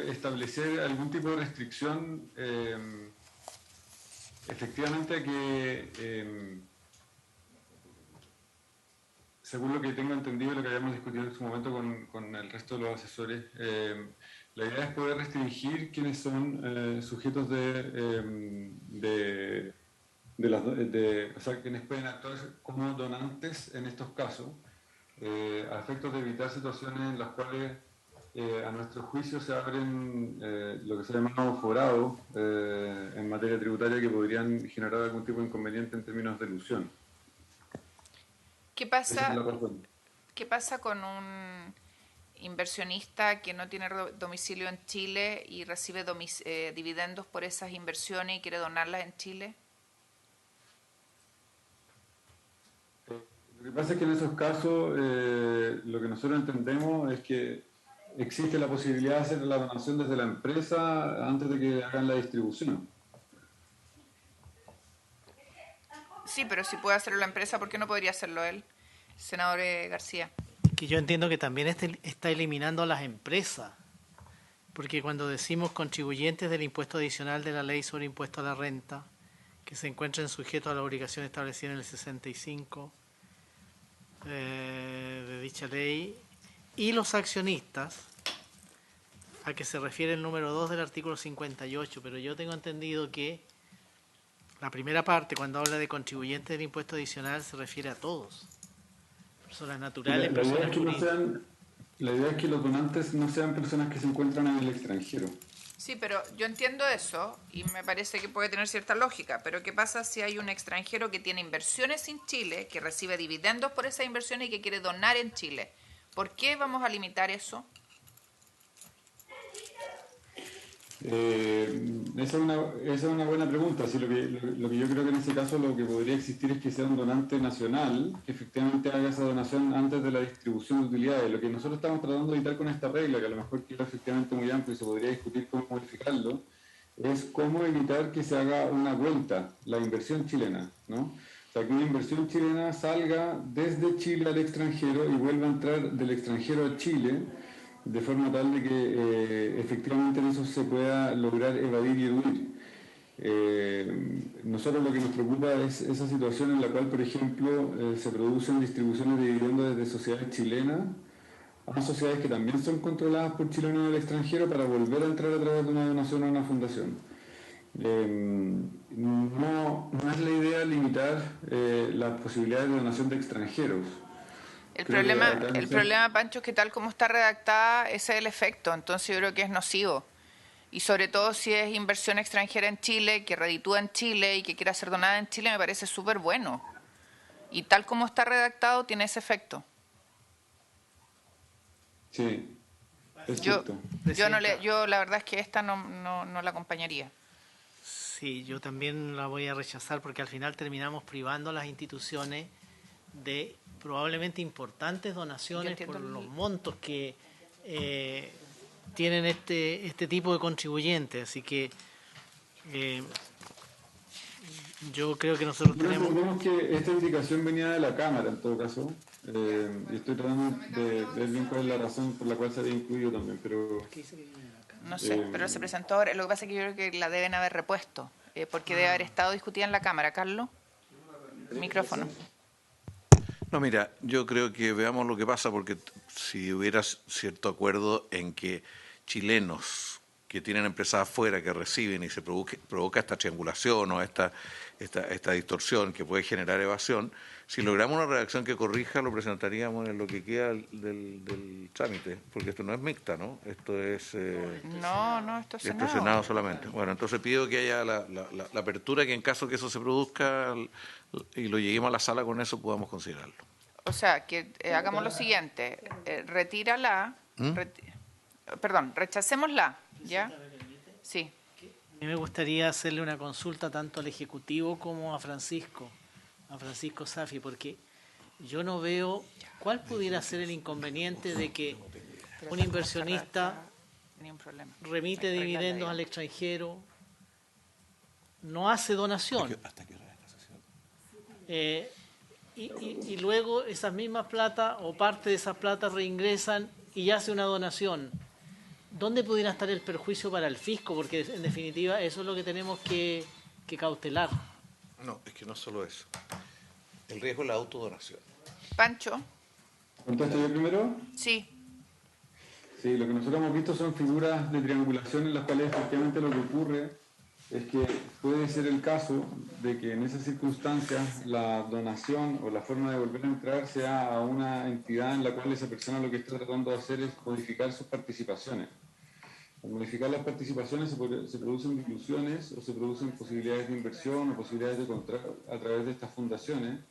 establecer algún tipo de restricción efectivamente a que, según lo que tengo entendido y lo que habíamos discutido en su momento con el resto de los asesores, la idea es poder restringir quiénes son sujetos o sea, quienes pueden actuar como donantes en estos casos, a efectos de evitar situaciones en las cuales a nuestro juicio se abren lo que se llama forados en materia tributaria que podrían generar algún tipo de inconveniente en términos de elusión. ¿Qué Esa es la pasa, razón. ¿Qué pasa con un inversionista que no tiene domicilio en Chile y recibe dividendos por esas inversiones y quiere donarlas en Chile? Lo que pasa es que en esos casos lo que nosotros entendemos es que existe la posibilidad de hacer la donación desde la empresa antes de que hagan la distribución. Sí, pero si puede hacerlo la empresa, ¿por qué no podría hacerlo él, senador García? Que yo entiendo que también está eliminando a las empresas, porque cuando decimos contribuyentes del impuesto adicional de la Ley sobre Impuesto a la Renta, que se encuentran sujetos a la obligación establecida en el 65 de dicha ley, y los accionistas, a que se refiere el número 2 del artículo 58, pero yo tengo entendido que la primera parte, cuando habla de contribuyentes del impuesto adicional, se refiere a todos. Personas naturales, La idea personas es que no jurídicas. sean La idea es que los donantes no sean personas que se encuentran en el extranjero. Sí, pero yo entiendo eso y me parece que puede tener cierta lógica, pero ¿qué pasa si hay un extranjero que tiene inversiones en Chile, que recibe dividendos por esas inversiones y que quiere donar en Chile? ¿Por qué vamos a limitar eso? Esa es una buena pregunta. Sí, lo que yo creo que en ese caso lo que podría existir es que sea un donante nacional que efectivamente haga esa donación antes de la distribución de utilidades. Lo que nosotros estamos tratando de evitar con esta regla, que a lo mejor queda efectivamente muy amplio y se podría discutir cómo modificarlo, es cómo evitar que se haga una vuelta, la inversión chilena, ¿no? O sea, que una inversión chilena salga desde Chile al extranjero y vuelva a entrar del extranjero a Chile, de forma tal de que efectivamente en eso se pueda lograr evadir y eludir. Nosotros lo que nos preocupa es esa situación en la cual, por ejemplo, se producen distribuciones de dividendos desde sociedades chilenas a sociedades que también son controladas por chilenos en el extranjero para volver a entrar a través de una donación a una fundación. No es la idea limitar las posibilidades de donación de extranjeros. El problema, Pancho, es que tal como está redactada, ese es el efecto. Entonces yo creo que es nocivo. Y sobre todo si es inversión extranjera en Chile, que reditúa en Chile y que quiera ser donada en Chile, me parece súper bueno. Y tal como está redactado, tiene ese efecto. Sí, es Yo cierto. yo la verdad es que esta no la acompañaría. Sí, yo también la voy a rechazar porque al final terminamos privando a las instituciones de probablemente importantes donaciones por los montos que tienen este tipo de contribuyentes. Así que yo creo que nosotros tenemos... Recordemos que esta indicación venía de la Cámara, en todo caso, y estoy tratando de ver bien cuál es la razón por la cual se había incluido también, pero... No sé, pero se presentó ahora. Lo que pasa es que yo creo que la deben haber repuesto, porque debe haber estado discutida en la Cámara. Carlos, micrófono. No, mira, yo creo que veamos lo que pasa, porque si hubiera cierto acuerdo en que chilenos que tienen empresas afuera que reciben y se provoca esta triangulación o esta distorsión que puede generar evasión, si logramos una redacción que corrija, lo presentaríamos en lo que queda del trámite, porque esto no es mixta, ¿no? Esto es... esto es Senado. Senado solamente. Bueno, entonces pido que haya la apertura, que en caso que eso se produzca y lo lleguemos a la sala con eso, podamos considerarlo. O sea, que hagamos lo siguiente, retírala, rechacémosla, ¿ya? Sí. A mí me gustaría hacerle una consulta tanto al Ejecutivo como a Francisco Safi, porque yo no veo cuál pudiera ser el inconveniente de que un inversionista remite dividendos al extranjero, no hace donación, y luego esas mismas plata o parte de esas plata reingresan y hace una donación. ¿Dónde pudiera estar el perjuicio para el fisco? Porque en definitiva eso es lo que tenemos que cautelar. No, es que no solo eso. El riesgo es la autodonación. Pancho. ¿Contesto yo primero? Sí. Sí, lo que nosotros hemos visto son figuras de triangulación en las cuales efectivamente lo que ocurre es que puede ser el caso de que en esas circunstancias la donación o la forma de volver a entrar sea a una entidad en la cual esa persona lo que está tratando de hacer es modificar sus participaciones. Al modificar las participaciones se producen diluciones o se producen posibilidades de inversión o posibilidades de contrato a través de estas fundaciones,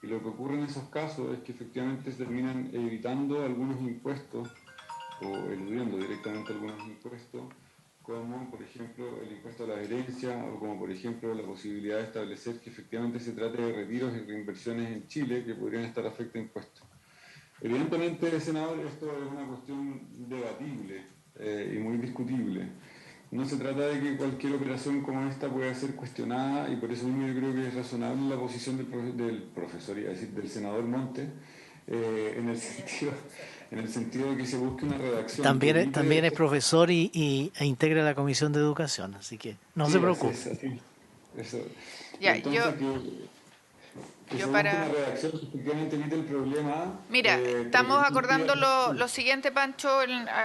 y lo que ocurre en esos casos es que efectivamente se terminan evitando algunos impuestos o eludiendo directamente algunos impuestos, como por ejemplo el impuesto a la herencia o como por ejemplo la posibilidad de establecer que efectivamente se trate de retiros y reinversiones en Chile que podrían estar afecto a impuestos. Evidentemente, senador, esto es una cuestión debatible y muy discutible. No se trata de que cualquier operación como esta pueda ser cuestionada, y por eso mismo yo creo que es razonable la posición del profesor, iba a decir, del senador Montes, en el sentido de que se busque una redacción. También es profesor e integra la Comisión de Educación, así que no se preocupe. Eso. Ya, entonces, que se busque una redacción que efectivamente evite el problema. Mira, estamos acordando lo siguiente, Pancho,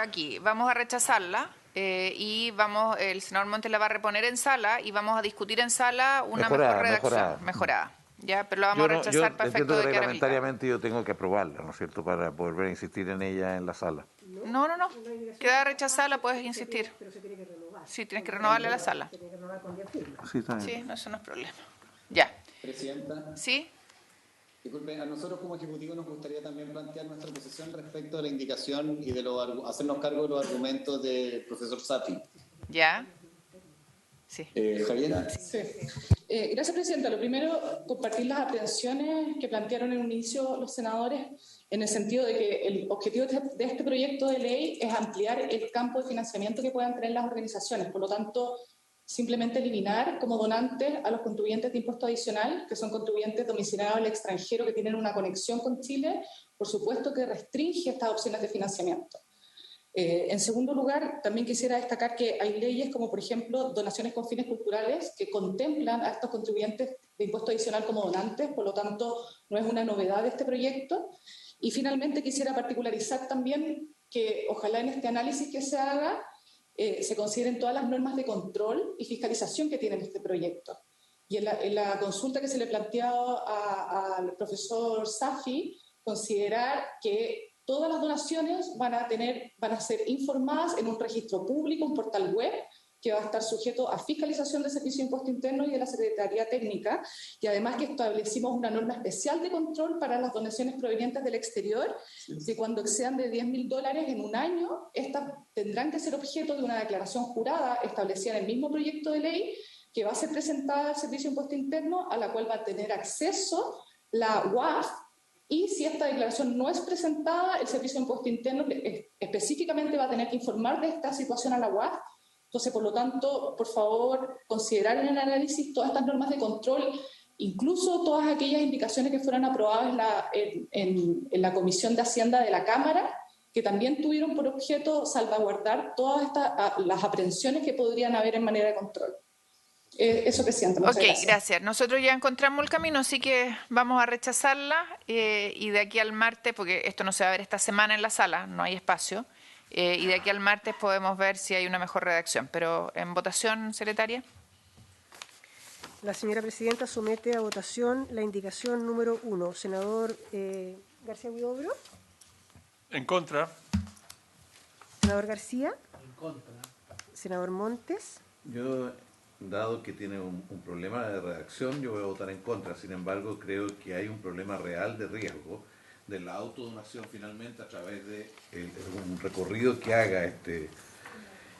aquí. Vamos a rechazarla y el senador Montes la va a reponer en sala y vamos a discutir en sala una mejor redacción. Mejorada. Ya, pero lo vamos a rechazar para efecto entiendo que de que era reglamentariamente yo tengo que aprobarla, ¿no es cierto?, para volver a insistir en ella en la sala. No. Queda rechazada, la puedes insistir. Pero se tiene que renovar. Sí, tienes que renovarle a la sala. Se tiene que renovar con 10 firmas. Sí, está bien. Sí, no, eso no es problema. Ya. Presidenta. ¿Sí? Disculpe, a nosotros como Ejecutivo nos gustaría también plantear nuestra posición respecto a la indicación y de hacernos cargo de los argumentos del profesor Safi. ¿Ya? Sí. Javiera. Sí. Gracias, Presidenta. Lo primero, compartir las aprehensiones que plantearon en un inicio los senadores en el sentido de que el objetivo de este proyecto de ley es ampliar el campo de financiamiento que puedan tener las organizaciones. Por lo tanto, simplemente eliminar como donantes a los contribuyentes de impuesto adicional, que son contribuyentes domiciliados al extranjero que tienen una conexión con Chile, por supuesto que restringe estas opciones de financiamiento. En segundo lugar, también quisiera destacar que hay leyes como, por ejemplo, donaciones con fines culturales que contemplan a estos contribuyentes de impuesto adicional como donantes, por lo tanto, no es una novedad de este proyecto. Y finalmente quisiera particularizar también que ojalá en este análisis que se haga se consideren todas las normas de control y fiscalización que tiene este proyecto. Y en la consulta que se le planteaba al profesor Safi, considerar que todas las donaciones van a ser informadas en un registro público, un portal web, que va a estar sujeto a fiscalización del Servicio de Impuesto Interno y de la Secretaría Técnica, y además que establecimos una norma especial de control para las donaciones provenientes del exterior, que cuando excedan de $10.000 en un año, estas tendrán que ser objeto de una declaración jurada establecida en el mismo proyecto de ley, que va a ser presentada al Servicio de Impuesto Interno, a la cual va a tener acceso la UAF, y si esta declaración no es presentada, el Servicio de Impuesto Interno específicamente va a tener que informar de esta situación a la UAF. Entonces, por lo tanto, por favor, considerar en el análisis todas estas normas de control, incluso todas aquellas indicaciones que fueron aprobadas en la Comisión de Hacienda de la Cámara, que también tuvieron por objeto salvaguardar todas las aprehensiones que podrían haber en manera de control. Eso, Presidenta. Muchas gracias. Nosotros ya encontramos el camino, así que vamos a rechazarla y de aquí al martes, porque esto no se va a ver esta semana en la sala, no hay espacio, y de aquí al martes podemos ver si hay una mejor redacción. Pero en votación, secretaria. La señora Presidenta somete a votación la indicación número 1. Senador García Huidobro. En contra. Senador García. En contra. Senador Montes. Yo, dado que tiene un problema de redacción, yo voy a votar en contra. Sin embargo, creo que hay un problema real de riesgo de la autodonación finalmente a través de un recorrido que haga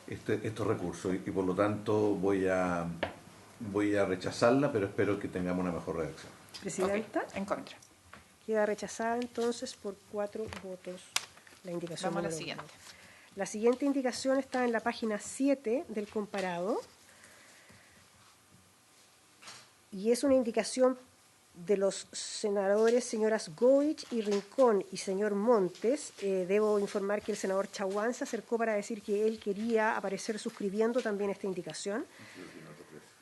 estos recursos. Y por lo tanto voy a rechazarla, pero espero que tengamos una mejor redacción. Presidenta. En contra. Queda rechazada entonces por 4 votos la indicación. Vamos a la siguiente. La siguiente indicación está en la página 7 del comparado y es una indicación de los senadores señoras Goich y Rincón y señor Montes. Debo informar que el senador Chaguán se acercó para decir que él quería aparecer suscribiendo también esta indicación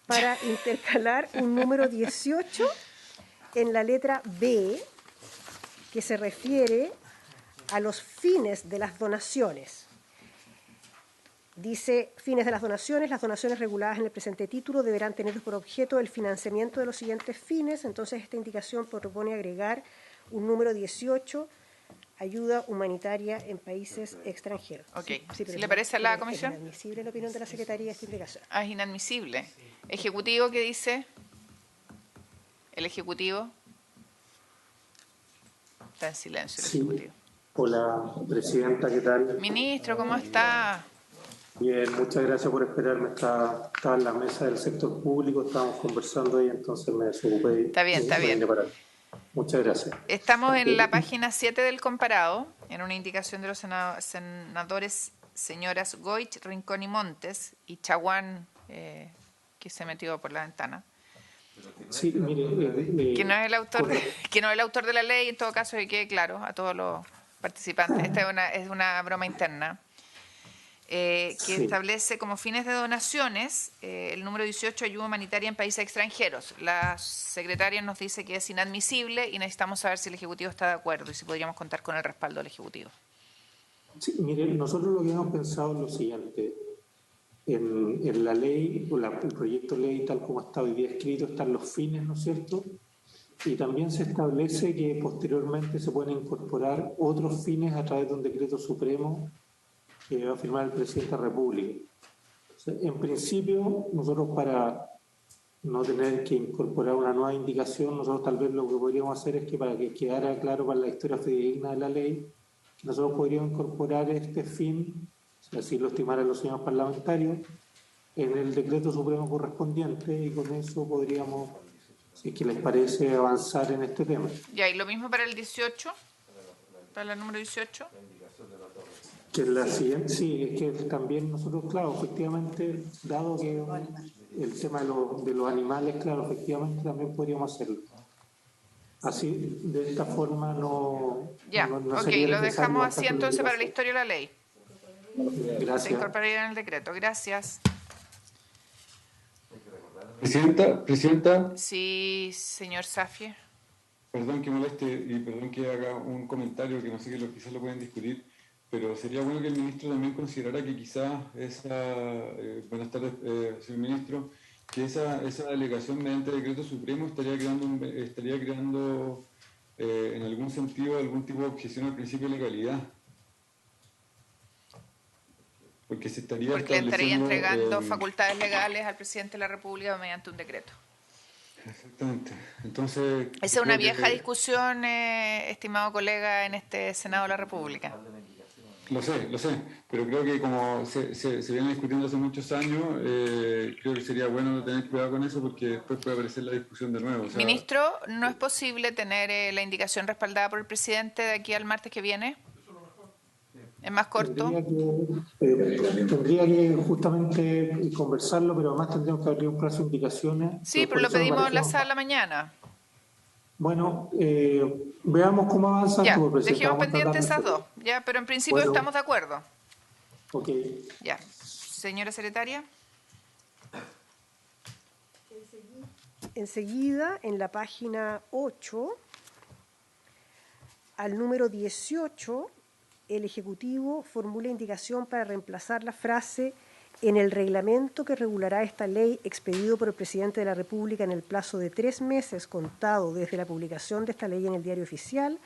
para intercalar un número 18 en la letra B, que se refiere a los fines de las donaciones. Dice, fines de las donaciones reguladas en el presente título deberán tener por objeto el financiamiento de los siguientes fines. Entonces, esta indicación propone agregar un número 18, ayuda humanitaria en países extranjeros. Ok. ¿Sí, le parece a la comisión? Es inadmisible la opinión de la Secretaría esta indicación. Ah, es inadmisible. ¿Ejecutivo qué dice? ¿El Ejecutivo? Está en silencio el Ejecutivo. Hola, Presidenta, ¿qué tal? Ministro, ¿cómo está? Bien, muchas gracias por esperarme. Estaba en la mesa del sector público, estábamos conversando y entonces me desocupé. Está bien. Muchas gracias. Estamos en la página 7 del comparado, en una indicación de los senadores señoras Goich, Rincón y Montes, y Chaguán, que se metió por la ventana. Sí, mire, que no es el autor de la ley, en todo caso, que quede claro a todos los participantes. Esta es una broma interna. Que establece como fines de donaciones el número 18, ayuda humanitaria en países extranjeros. La secretaria nos dice que es inadmisible y necesitamos saber si el Ejecutivo está de acuerdo y si podríamos contar con el respaldo del Ejecutivo. Sí, mire, nosotros lo que hemos pensado es lo siguiente. En la ley, el proyecto de ley tal como está hoy día escrito, están los fines, ¿no es cierto? Y también se establece que posteriormente se pueden incorporar otros fines a través de un decreto supremo que va a firmar el presidente de la República. Entonces, en principio, nosotros para no tener que incorporar una nueva indicación, nosotros tal vez lo que podríamos hacer es que para que quedara claro para la historia fidedigna de la ley, que nosotros podríamos incorporar este fin, si así lo estimaran los señores parlamentarios, en el decreto supremo correspondiente y con eso podríamos, si es que les parece, avanzar en este tema. Ya, y lo mismo para el 18, para el número 18. Que es la siguiente, sí, es que también nosotros, claro, efectivamente, dado que el tema de los animales, claro, efectivamente también podríamos hacerlo. Así, de esta forma no... Ya, no ok, sería lo necesario dejamos avanzar así con entonces para la indicación. historia de la ley. Se Gracias. incorporaría en el decreto. Gracias. Presidenta, Sí, señor Safie. perdón que moleste y perdón que haga un comentario que no sé que quizás lo pueden discutir, pero sería bueno que el ministro también considerara que quizás buenas tardes, señor ministro, que esa delegación mediante decreto supremo estaría creando en algún sentido algún tipo de objeción al principio de legalidad. Porque se estaría Porque le estaría entregando estableciendo... facultades legales al presidente de la República mediante un decreto. Exactamente. Entonces... Esa es una creo vieja discusión, estimado colega, en este Senado de la República. Lo sé, pero creo que como se viene discutiendo hace muchos años, creo que sería bueno tener cuidado con eso porque después puede aparecer la discusión de nuevo. O sea, Ministro, ¿no es posible tener la indicación respaldada por el presidente de aquí al martes que viene? ¿Es más corto? Tendría que justamente conversarlo, pero además tendríamos que abrir un plazo de indicaciones. Sí, pero Por lo eso me pedimos en la parece- sala mañana. Bueno, veamos cómo avanza Ya, esto, por presidente. dejemos Vamos a tratar pendientes de esas dos. hacerlo. Ya, pero en principio Bueno. estamos de acuerdo. Ok. Ya. Señora secretaria. Enseguida, en la página 8, al número 18, el Ejecutivo formula indicación para reemplazar la frase en el reglamento que regulará esta ley expedido por el Presidente de la República en el plazo de 3 meses contado desde la publicación de esta ley en el Diario Oficial,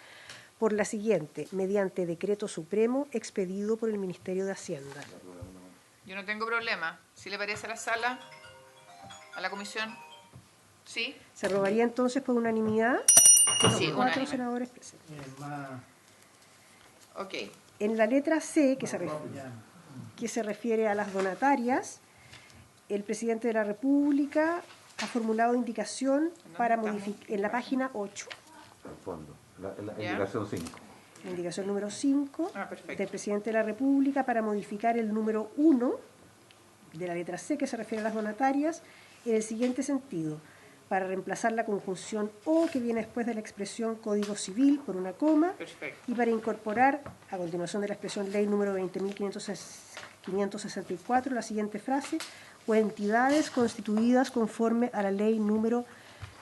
por la siguiente, mediante decreto supremo expedido por el Ministerio de Hacienda. Yo no tengo problema. Si le parece a la sala, a la comisión. ¿Sí? Se aprobaría entonces por unanimidad de los Sí, 4 unánime. senadores presentes. Ok. En la letra C, que se refiere a las donatarias, el Presidente de la República ha formulado indicación para modificar en la página 8, Al fondo, la Ya. indicación 5. la indicación número 5 Perfecto. del Presidente de la República para modificar el número 1 de la letra C, que se refiere a las donatarias, en el siguiente sentido: para reemplazar la conjunción O que viene después de la expresión Código Civil por una coma, Perfecto. y para incorporar, a continuación de la expresión Ley número 20.564, la siguiente frase: o entidades constituidas conforme a la Ley número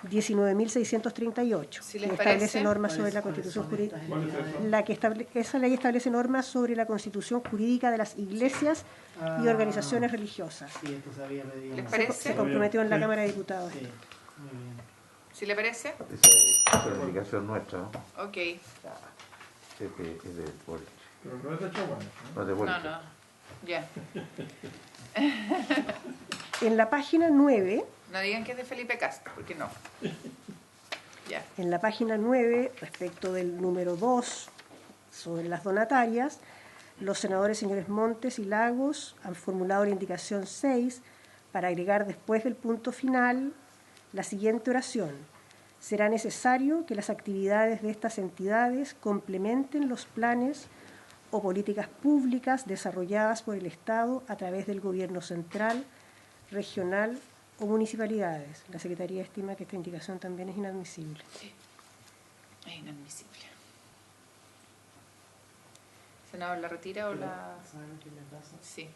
19.638, Si les que parece. establece normas sobre la Constitución jurídica. Esa ley establece normas sobre la Constitución jurídica de las iglesias y organizaciones religiosas. Sí, esto se había pedido. ¿Les Se parece? comprometió en la Cámara de Diputados. Sí, muy bien. ¿Si le parece? Esa es la indicación nuestra, ¿no? Ok. Es de Boric. Pero no es de Chaguán. No es de Boric. No. Ya. En la página 9, No digan que es de Felipe Castro, porque no. Ya. en la página 9, respecto del número 2, sobre las donatarias, los senadores señores Montes y Lagos han formulado la indicación 6 para agregar después del punto final la siguiente oración: será necesario que las actividades de estas entidades complementen los planes o políticas públicas desarrolladas por el Estado a través del gobierno central, regional o municipalidades. La Secretaría estima que esta indicación también es inadmisible. Es inadmisible. ¿Senador la retira o la...? ¿Saben qué me pasa? Sí.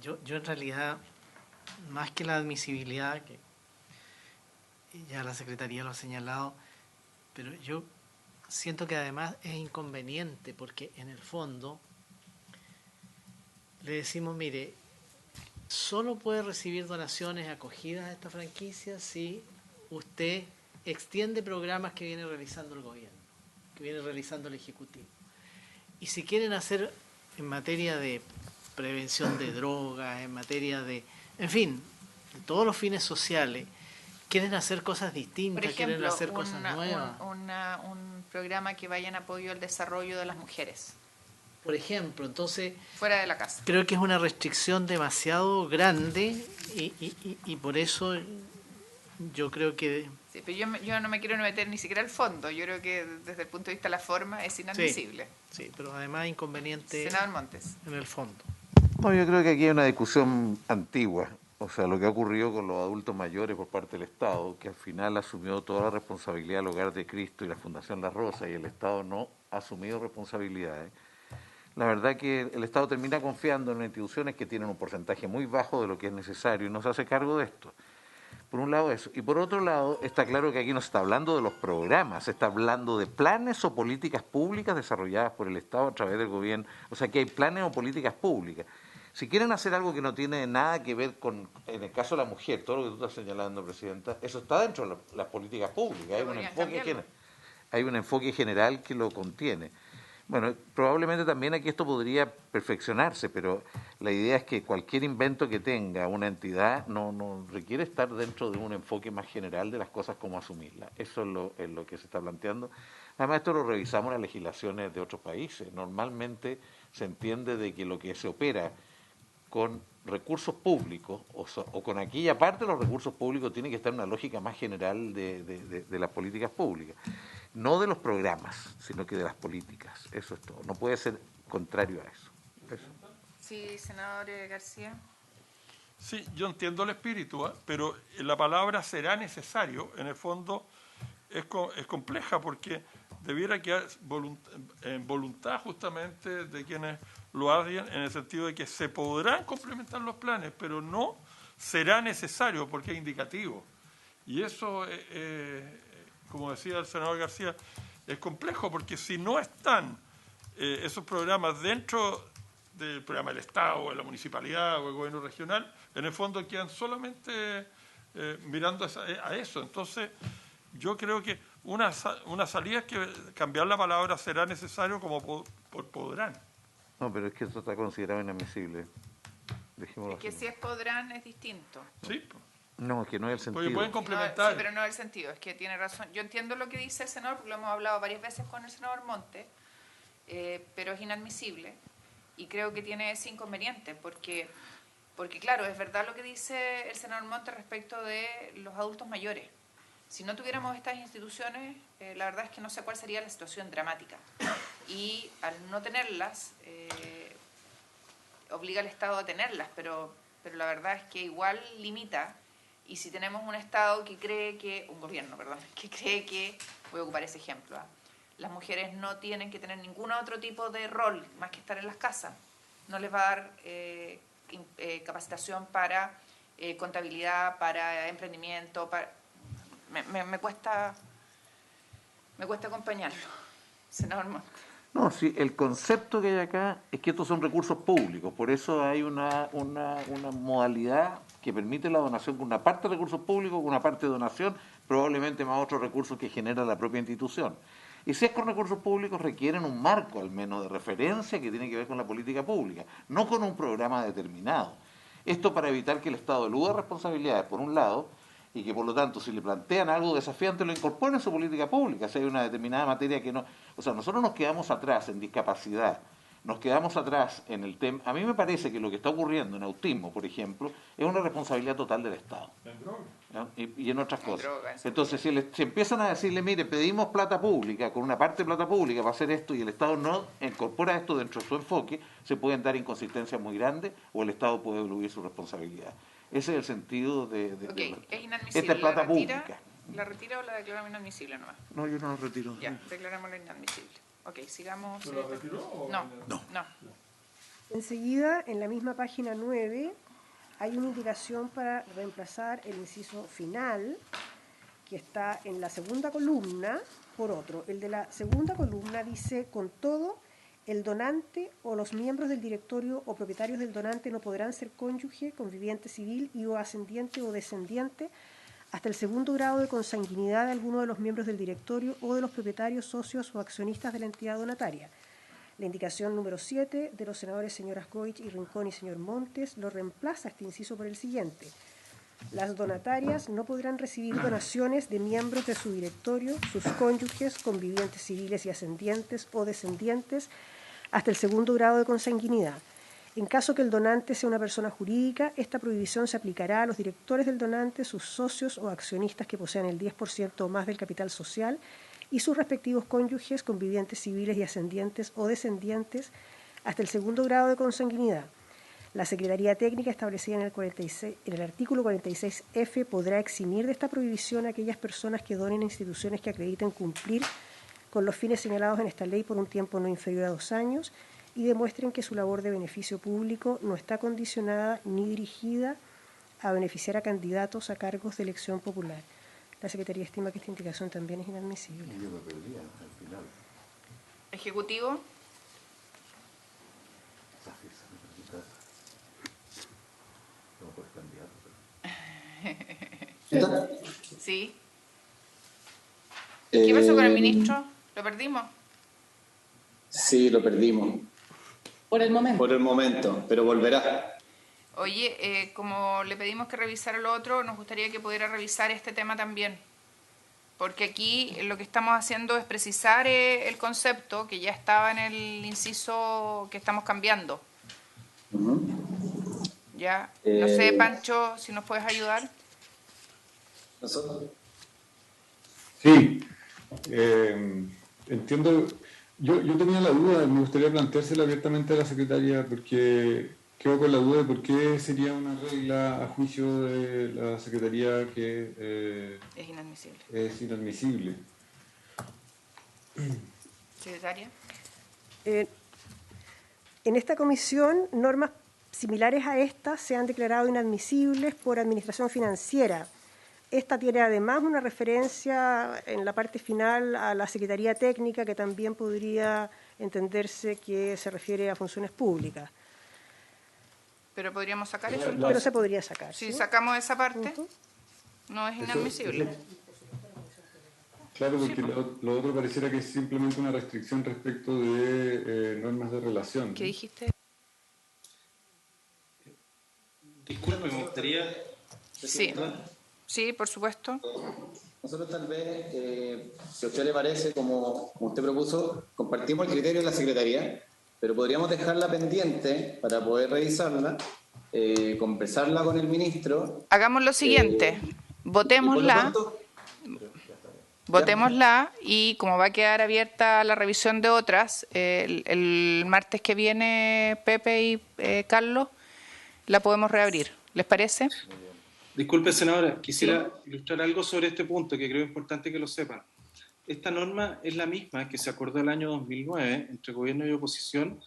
Yo en realidad, más que la admisibilidad, que ya la Secretaría lo ha señalado, pero yo siento que además es inconveniente porque en el fondo le decimos, mire, solo puede recibir donaciones acogidas a esta franquicia si usted extiende programas que viene realizando el gobierno, que viene realizando el Ejecutivo. Y si quieren hacer en materia de prevención de drogas, en materia de, en fin, de todos los fines sociales, quieren hacer cosas distintas, Por ejemplo, quieren hacer cosas nuevas. Un programa que vaya en apoyo al desarrollo de las mujeres. Por ejemplo, entonces... Fuera de la casa. Creo que es una restricción demasiado grande y por eso yo creo que... Sí, pero yo no me quiero meter ni siquiera al fondo. Yo creo que desde el punto de vista de la forma es inadmisible. Sí, pero además inconveniente Senador Montes. En el fondo. No, yo creo que aquí hay una discusión antigua. O sea, lo que ha ocurrido con los adultos mayores por parte del Estado, que al final asumió toda la responsabilidad del Hogar de Cristo y la Fundación La Rosa, y el Estado no ha asumido responsabilidades. La verdad que el Estado termina confiando en instituciones que tienen un porcentaje muy bajo de lo que es necesario y no se hace cargo de esto. Por un lado eso. Y por otro lado, está claro que aquí no se está hablando de los programas, se está hablando de planes o políticas públicas desarrolladas por el Estado a través del gobierno. O sea, que hay planes o políticas públicas. Si quieren hacer algo que no tiene nada que ver con, en el caso de la mujer, todo lo que tú estás señalando, Presidenta, eso está dentro de las políticas públicas. Hay un enfoque general que lo contiene. Bueno, probablemente también aquí esto podría perfeccionarse, pero la idea es que cualquier invento que tenga una entidad no requiere estar dentro de un enfoque más general de las cosas como asumirlas. Eso es lo que se está planteando. Además, esto lo revisamos en las legislaciones de otros países. Normalmente se entiende de que lo que se opera con recursos públicos o con aquella parte de los recursos públicos tiene que estar en una lógica más general de las políticas públicas. No de los programas, sino que de las políticas. Eso es todo. No puede ser contrario a eso. Sí, senador García. Sí, yo entiendo el espíritu, pero la palabra será necesario, en el fondo, es compleja porque debiera quedar en voluntad justamente de quienes lo hagan, en el sentido de que se podrán complementar los planes, pero no será necesario porque es indicativo. Y eso, como decía el senador García, es complejo porque si no están esos programas dentro del programa del Estado, o de la municipalidad o del gobierno regional, en el fondo quedan solamente mirando a eso. Entonces, yo creo que una salida es que cambiar la palabra será necesario como podrán. No, pero es que eso está considerado inadmisible. Dejémoslo Es que así. si es podrán es distinto. Sí. No, es que no es el sentido. Porque pueden complementar. Sí, pero no es el sentido, es que tiene razón. Yo entiendo lo que dice el senador, porque lo hemos hablado varias veces con el senador Montes, pero es inadmisible y creo que tiene ese inconveniente, porque claro, es verdad lo que dice el senador Montes respecto de los adultos mayores. Si no tuviéramos estas instituciones, la verdad es que no sé cuál sería la situación dramática. Y al no tenerlas, obliga al Estado a tenerlas, pero la verdad es que igual limita. Y si tenemos un Estado que cree que, un gobierno, perdón, que cree que, voy a ocupar ese ejemplo, las mujeres no tienen que tener ningún otro tipo de rol más que estar en las casas, no les va a dar capacitación para contabilidad, para emprendimiento, me cuesta acompañarlo, senador Montes. No, sí, el concepto que hay acá es que estos son recursos públicos, por eso hay una modalidad que permite la donación con una parte de recursos públicos, con una parte de donación, probablemente más otros recursos que genera la propia institución. Y si es con recursos públicos requieren un marco al menos de referencia que tiene que ver con la política pública, no con un programa determinado. Esto para evitar que el Estado eluda responsabilidades por un lado, y que por lo tanto si le plantean algo desafiante lo incorporen en su política pública, si hay una determinada materia que no... O sea, nosotros nos quedamos atrás en discapacidad, nos quedamos atrás en el tema... A mí me parece que lo que está ocurriendo en autismo, por ejemplo, es una responsabilidad total del Estado. ¿No? Y en otras cosas. Entonces, si empiezan a decirle, mire, pedimos plata pública, con una parte de plata pública para hacer esto, y el Estado no incorpora esto dentro de su enfoque, se pueden dar inconsistencias muy grandes, o el Estado puede eludir su responsabilidad. Ese es el sentido es inadmisible. Esta es plata pública. ¿La retira o la declaramos inadmisible nomás? No, yo no la retiro. Ya, declarémosla inadmisible. Ok, sigamos. ¿Pero la retiró o No. Enseguida, en la misma página 9, hay una indicación para reemplazar el inciso final, que está en la segunda columna, por otro. El de la segunda columna dice, con todo, El donante o los miembros del directorio o propietarios del donante no podrán ser cónyuge, conviviente civil y o ascendiente o descendiente hasta el segundo grado de consanguinidad de alguno de los miembros del directorio o de los propietarios, socios o accionistas de la entidad donataria. La indicación número 7 de los senadores señoras Goich y Rincón y señor Montes lo reemplaza este inciso por el siguiente. Las donatarias no podrán recibir donaciones de miembros de su directorio, sus cónyuges, convivientes civiles y ascendientes o descendientes hasta el segundo grado de consanguinidad. En caso que el donante sea una persona jurídica, esta prohibición se aplicará a los directores del donante, sus socios o accionistas que posean el 10% o más del capital social y sus respectivos cónyuges, convivientes civiles y ascendientes o descendientes hasta el segundo grado de consanguinidad. La Secretaría Técnica establecida en el artículo 46F podrá eximir de esta prohibición a aquellas personas que donen a instituciones que acrediten cumplir con los fines señalados en esta ley por un tiempo no inferior a 2 años y demuestren que su labor de beneficio público no está condicionada ni dirigida a beneficiar a candidatos a cargos de elección popular. La Secretaría estima que esta indicación también es inadmisible. Yo me perdía al final. Ejecutivo. Sí. ¿Qué pasó con el ministro? ¿Lo perdimos? Sí, lo perdimos. Por el momento. Por el momento, pero volverá. Oye, como le pedimos que revisara lo otro, nos gustaría que pudiera revisar este tema también. Porque aquí lo que estamos haciendo es precisar el concepto que ya estaba en el inciso que estamos cambiando. Ya, no sé, Pancho, si nos puedes ayudar. ¿Nosotros? Sí, entiendo. Yo tenía la duda, me gustaría planteársela abiertamente a la secretaria, porque quedo con la duda de por qué sería una regla a juicio de la secretaría que Es inadmisible. es inadmisible. Secretaria. En esta comisión, normas similares a estas se han declarado inadmisibles por administración financiera. Esta tiene además una referencia en la parte final a la Secretaría Técnica, que también podría entenderse que se refiere a funciones públicas. Pero podríamos sacar eso. Pero se podría sacar. Si sacamos esa parte, no es inadmisible. Claro, porque lo otro pareciera que es simplemente una restricción respecto de normas de relación. ¿Qué dijiste? Disculpe, me gustaría... Sí, sí, por supuesto. Nosotros tal vez, si a usted le parece, como usted propuso, compartimos el criterio de la Secretaría, pero podríamos dejarla pendiente para poder revisarla, conversarla con el ministro. Hagamos lo siguiente, votémosla. Votémosla y como va a quedar abierta la revisión de otras, el martes que viene Pepe y Carlos, la podemos reabrir. ¿Les parece? Disculpe, senadora, quisiera ilustrar algo sobre este punto que creo importante que lo sepan. Esta norma es la misma que se acordó el año 2009 entre gobierno y oposición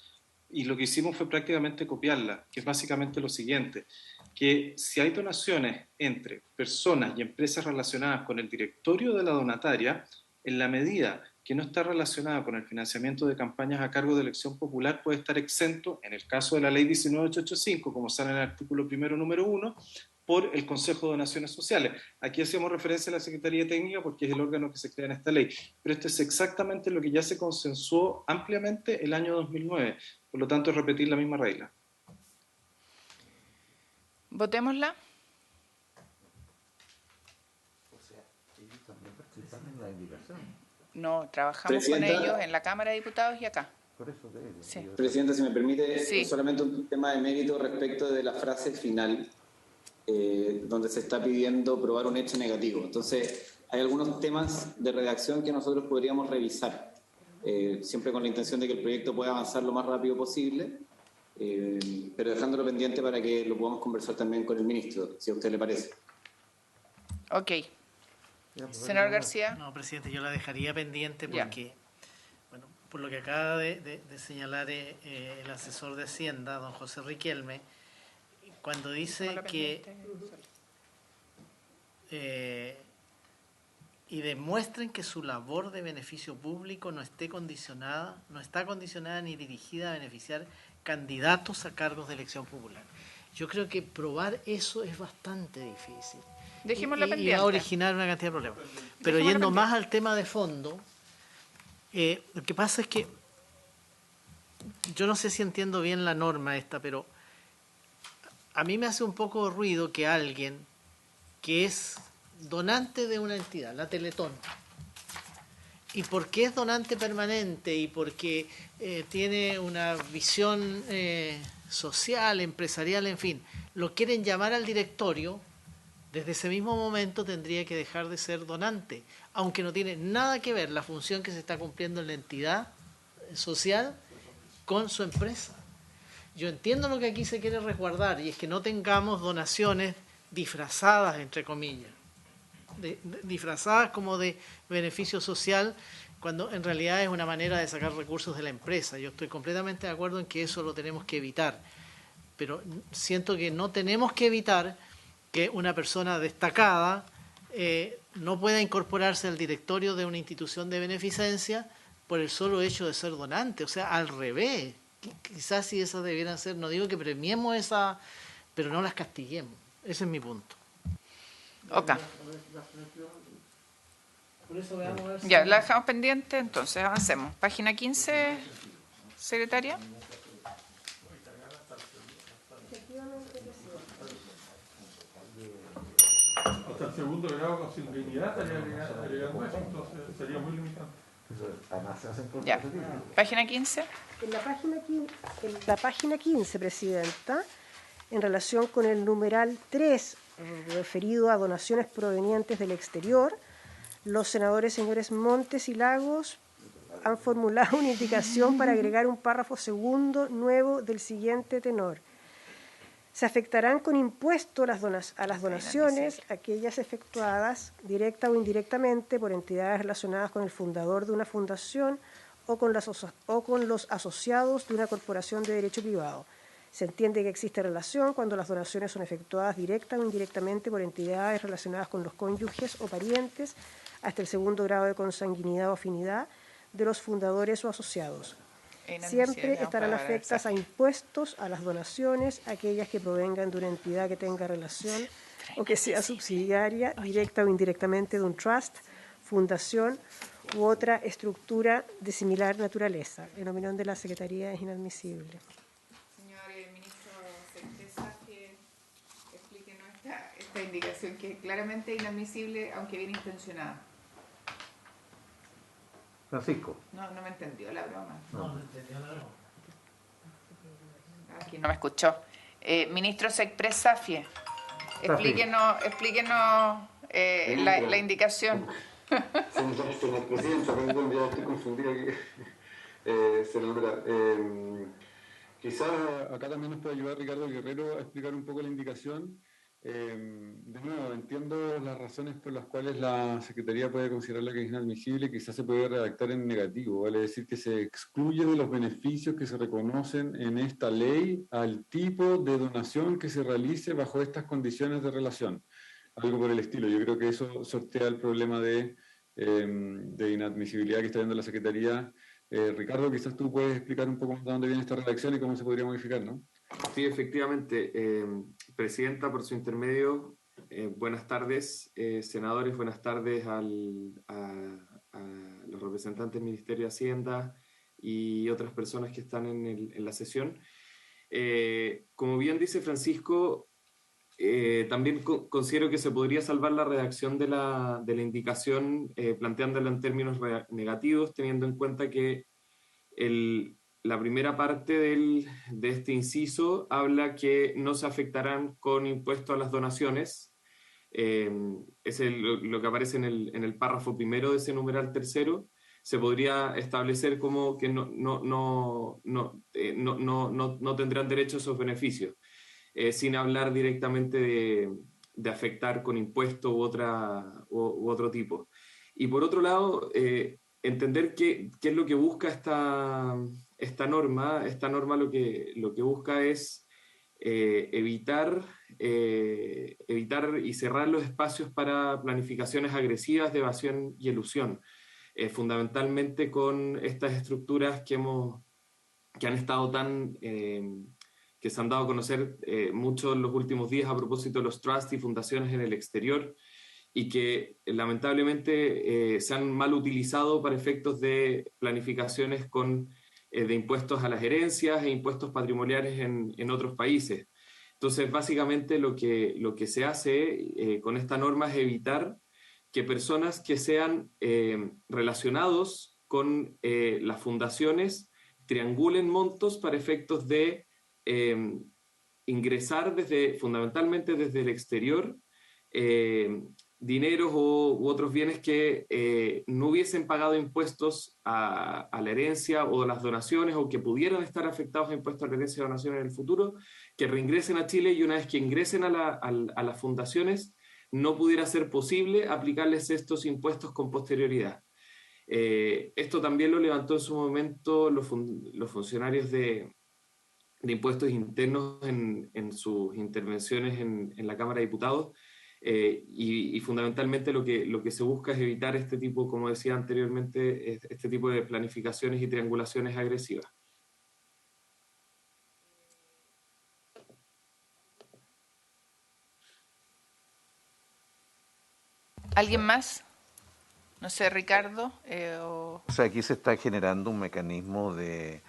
y lo que hicimos fue prácticamente copiarla, que es básicamente lo siguiente, que si hay donaciones entre personas y empresas relacionadas con el directorio de la donataria, en la medida que no está relacionada con el financiamiento de campañas a cargo de elección popular, puede estar exento, en el caso de la ley 19885, como sale en el artículo primero número 1, por el Consejo de Donaciones Sociales. Aquí hacemos referencia a la Secretaría Técnica porque es el órgano que se crea en esta ley, pero esto es exactamente lo que ya se consensuó ampliamente el año 2009, por lo tanto es repetir la misma regla. Votémosla. O sea, ellos también participan en la indicación. No, trabajamos con ellos en la Cámara de Diputados y acá. Por eso te digo. Sí. Presidenta, si me permite, solamente un tema de mérito respecto de la frase final, donde se está pidiendo probar un hecho negativo. Entonces, hay algunos temas de redacción que nosotros podríamos revisar, siempre con la intención de que el proyecto pueda avanzar lo más rápido posible, pero dejándolo pendiente para que lo podamos conversar también con el ministro, si a usted le parece. Ok. Senador García. No, presidente, yo la dejaría pendiente porque, bueno, por lo que acaba de señalar el asesor de Hacienda, don José Riquelme, cuando dice que y demuestren que su labor de beneficio público no está condicionada ni dirigida a beneficiar candidatos a cargos de elección popular. Yo creo que probar eso es bastante difícil. Dejémoslo y pendiente. va a originar una cantidad de problemas. Pero yendo más al tema de fondo, lo que pasa es que yo no sé si entiendo bien la norma esta, pero a mí me hace un poco de ruido que alguien que es donante de una entidad, la Teletón, y porque es donante permanente y porque tiene una visión social, empresarial, en fin, lo quieren llamar al directorio, desde ese mismo momento tendría que dejar de ser donante, aunque no tiene nada que ver la función que se está cumpliendo en la entidad social con su empresa. Yo entiendo lo que aquí se quiere resguardar, y es que no tengamos donaciones disfrazadas, entre comillas, disfrazadas como de beneficio social, cuando en realidad es una manera de sacar recursos de la empresa. Yo estoy completamente de acuerdo en que eso lo tenemos que evitar, pero siento que no tenemos que evitar que una persona destacada no pueda incorporarse al directorio de una institución de beneficencia por el solo hecho de ser donante. O sea, al revés. Quizás si esas debieran ser, no digo que premiemos esas, pero no las castiguemos. Ese es mi punto. Ok. Ya, la dejamos pendiente, entonces avancemos. Página 15, secretaria. Hasta el segundo grado con singularidad estaría agregando eso, entonces sería muy limitante. Ya. Página 15. En la página 15, Presidenta, en relación con el numeral 3, referido a donaciones provenientes del exterior, los senadores señores Montes y Lagos han formulado una indicación para agregar un párrafo segundo nuevo del siguiente tenor. Se afectarán con impuesto a las donaciones aquellas efectuadas directa o indirectamente por entidades relacionadas con el fundador de una fundación o con los asociados de una corporación de derecho privado. Se entiende que existe relación cuando las donaciones son efectuadas directa o indirectamente por entidades relacionadas con los cónyuges o parientes hasta el segundo grado de consanguinidad o afinidad de los fundadores o asociados. Siempre estarán afectas a impuestos a las donaciones, aquellas que provengan de una entidad que tenga relación o que sea subsidiaria, directa o indirectamente de un trust, fundación u otra estructura de similar naturaleza. En opinión de la Secretaría es inadmisible. Señor ministro, ¿se expresa que explíquenos esta indicación que claramente es inadmisible, aunque bien intencionada? Francisco. No me entendió la broma. No entendió la broma. Aquí no me escuchó. Ministro Secpres Safie, explíquenos la indicación. Señor Presidenta, perdón, ya estoy confundido aquí. Senadora, quizás acá también nos puede ayudar Ricardo Guerrero a explicar un poco la indicación. De nuevo, entiendo las razones por las cuales la Secretaría puede considerarla que es inadmisible, quizás se puede redactar en negativo, vale decir que se excluye de los beneficios que se reconocen en esta ley al tipo de donación que se realice bajo estas condiciones de relación, algo por el estilo. Yo creo que eso sortea el problema de inadmisibilidad que está viendo la Secretaría. Ricardo, quizás tú puedes explicar un poco más de dónde viene esta redacción y cómo se podría modificar, ¿no? Sí, efectivamente. Presidenta, por su intermedio, buenas tardes. Senadores, buenas tardes a los representantes del Ministerio de Hacienda y otras personas que están en la sesión. Como bien dice Francisco, también considero que se podría salvar la redacción de la indicación planteándola en términos negativos, teniendo en cuenta que la primera parte de este inciso habla que no se afectarán con impuesto a las donaciones. Es lo que aparece en el párrafo primero de ese numeral tercero. Se podría establecer como que no tendrán derecho a esos beneficios, sin hablar directamente de afectar con impuesto u otro tipo. Y por otro lado, entender qué es lo que busca esta norma. Esta norma lo que busca es evitar y cerrar los espacios para planificaciones agresivas de evasión y elusión, fundamentalmente con estas estructuras que han estado que se han dado a conocer mucho en los últimos días a propósito de los trusts y fundaciones en el exterior, y que lamentablemente se han mal utilizado para efectos de planificaciones de impuestos a las herencias e impuestos patrimoniales en otros países. Entonces, básicamente lo que se hace con esta norma es evitar que personas que sean relacionados con las fundaciones triangulen montos para efectos de ingresar fundamentalmente desde el exterior dineros u otros bienes que no hubiesen pagado impuestos a la herencia o las donaciones, o que pudieran estar afectados a impuestos a la herencia o donaciones en el futuro, que reingresen a Chile, y una vez que ingresen a las fundaciones no pudiera ser posible aplicarles estos impuestos con posterioridad. Esto también lo levantó en su momento los funcionarios de impuestos internos en sus intervenciones en la Cámara de Diputados, y fundamentalmente lo que se busca es evitar este tipo, como decía anteriormente, este tipo de planificaciones y triangulaciones agresivas. ¿Alguien más? No sé, Ricardo. O sea, aquí se está generando un mecanismo de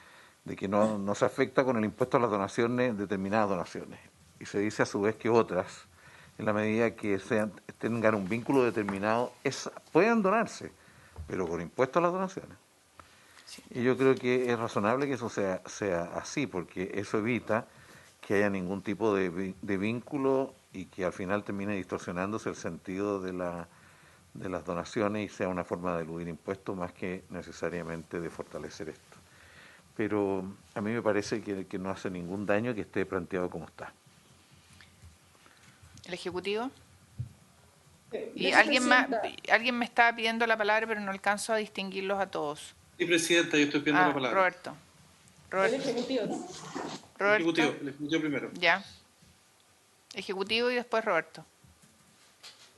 que no se afecta con el impuesto a las donaciones, determinadas donaciones. Y se dice a su vez que otras, en la medida que tengan un vínculo determinado, puedan donarse, pero con impuesto a las donaciones. Sí. Y yo creo que es razonable que eso sea así, porque eso evita que haya ningún tipo de vínculo y que al final termine distorsionándose el sentido de las donaciones y sea una forma de eludir impuestos más que necesariamente de fortalecer esto. Pero a mí me parece que no hace ningún daño que esté planteado como está. ¿El Ejecutivo? Y alguien me estaba pidiendo la palabra, pero no alcanzo a distinguirlos a todos. Sí, Presidenta, yo estoy pidiendo la palabra. Roberto. El Ejecutivo, ¿no? Roberto. El Ejecutivo primero. Ya. Ejecutivo y después Roberto.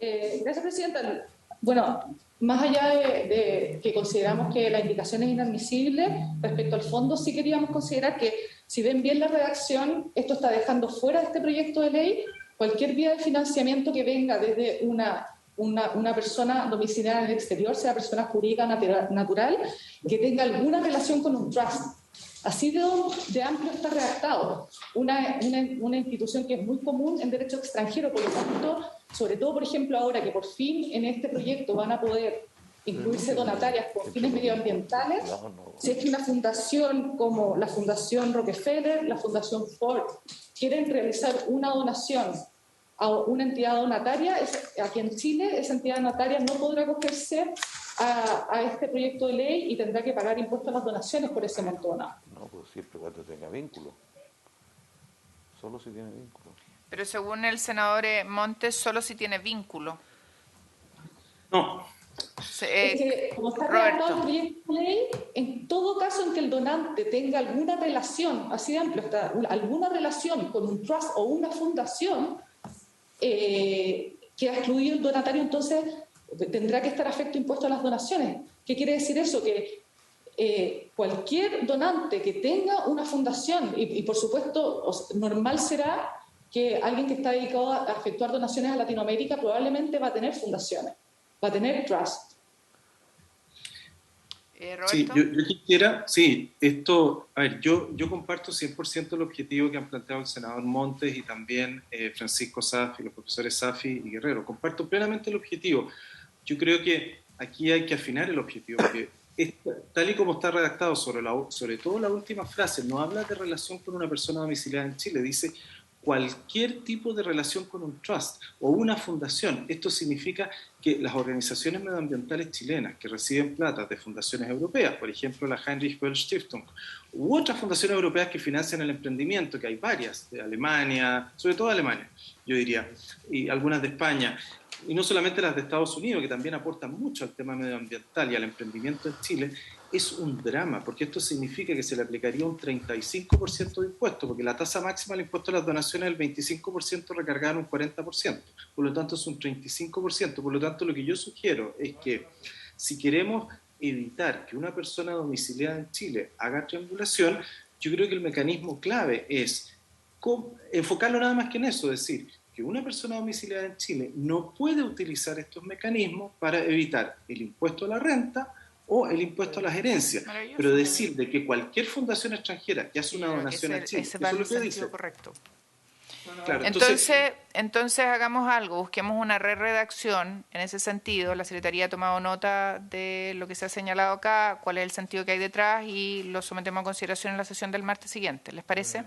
Gracias, Presidenta. Bueno, más allá de que consideramos que la indicación es inadmisible, respecto al fondo sí queríamos considerar que, si ven bien la redacción, esto está dejando fuera de este proyecto de ley cualquier vía de financiamiento que venga desde una persona domiciliada en el exterior, sea persona jurídica natural, que tenga alguna relación con un trust. Así de amplio está redactado. Una institución que es muy común en derecho extranjero, por lo tanto, sobre todo, por ejemplo, ahora que por fin en este proyecto van a poder incluirse donatarias con fines medioambientales, si es que una fundación como la Fundación Rockefeller, la Fundación Ford, quieren realizar una donación a una entidad donataria, aquí en Chile esa entidad donataria no podrá acogerse a este proyecto de ley y tendrá que pagar impuestos a las donaciones por ese monto donado. No, pues siempre cuando tenga vínculo. Solo si tiene vínculo. Pero según el senador Montes, solo si tiene vínculo. No. Es que, como está redactado el proyecto de ley, en todo caso en que el donante tenga alguna relación, así de amplio está, alguna relación con un trust o una fundación, queda excluido el donatario, entonces tendrá que estar afecto impuesto a las donaciones. ¿Qué quiere decir eso? Que cualquier donante que tenga una fundación, y por supuesto normal será que alguien que está dedicado a efectuar donaciones a Latinoamérica probablemente va a tener fundaciones, va a tener trust. Sí, yo quisiera, esto, a ver, yo comparto 100% el objetivo que han planteado el senador Montes y también Francisco Safi, los profesores Safi y Guerrero. Comparto plenamente el objetivo. Yo creo que aquí hay que afinar el objetivo, porque tal y como está redactado, sobre todo la última frase, no habla de relación con una persona domiciliada en Chile, dice cualquier tipo de relación con un trust o una fundación. Esto significa que las organizaciones medioambientales chilenas que reciben plata de fundaciones europeas, por ejemplo la Heinrich Böll Stiftung, u otras fundaciones europeas que financian el emprendimiento, que hay varias, de Alemania, sobre todo de Alemania, yo diría, y algunas de España, y no solamente las de Estados Unidos, que también aportan mucho al tema medioambiental y al emprendimiento en Chile, es un drama, porque esto significa que se le aplicaría un 35% de impuesto, porque la tasa máxima del impuesto a las donaciones es el 25% recargada en un 40%, por lo tanto es un 35%, por lo tanto lo que yo sugiero es que si queremos evitar que una persona domiciliada en Chile haga triangulación, yo creo que el mecanismo clave es enfocarlo nada más que en eso, es decir, que una persona domiciliada en Chile no puede utilizar estos mecanismos para evitar el impuesto a la renta o el impuesto a las herencias, pero decir de que cualquier fundación extranjera que hace una donación a Chile, ese eso va es en lo el que sentido dice. correcto. Claro, Entonces hagamos algo, busquemos una redacción en ese sentido. La Secretaría ha tomado nota de lo que se ha señalado acá, cuál es el sentido que hay detrás y lo sometemos a consideración en la sesión del martes siguiente. ¿Les parece?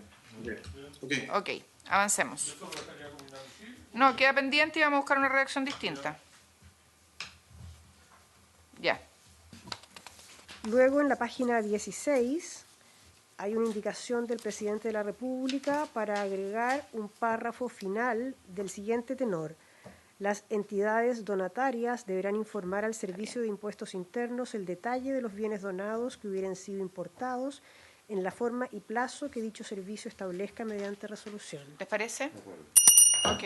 Ok, avancemos. No, queda pendiente y vamos a buscar una redacción distinta. Ya. Luego, en la página 16, hay una indicación del presidente de la República para agregar un párrafo final del siguiente tenor. Las entidades donatarias deberán informar al Servicio de Impuestos Internos el detalle de los bienes donados que hubieran sido importados en la forma y plazo que dicho servicio establezca mediante resolución. ¿Les parece? Ok.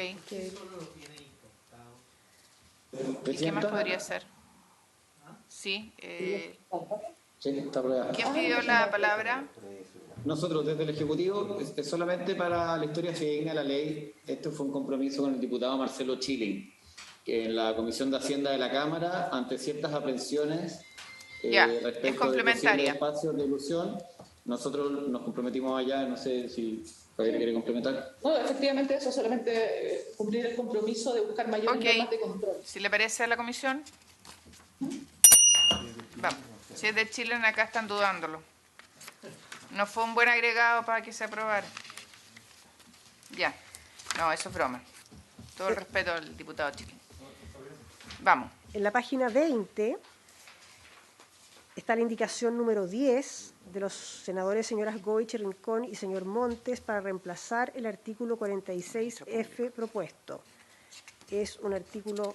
¿Y qué más podría ser? Sí. ¿Quién pidió la palabra? Nosotros desde el Ejecutivo, solamente para la historia fidedigna de la ley, esto fue un compromiso con el diputado Marcelo Chilling, que en la Comisión de Hacienda de la Cámara, ante ciertas aprensiones respecto de posibles espacios de ilusión, nosotros nos comprometimos allá, no sé si Javier quiere complementar. No, efectivamente eso, solamente cumplir el compromiso de buscar mayores normas de control. Si le parece a la comisión. Vamos. Si es de Chile, acá están dudándolo. No fue un buen agregado para que se aprobara. Ya. No, eso es broma. Todo el respeto al diputado Chile. Vamos. En la página 20 está la indicación número 10 de los senadores señoras Goich, Rincón y señor Montes para reemplazar el artículo 46F propuesto. Es un artículo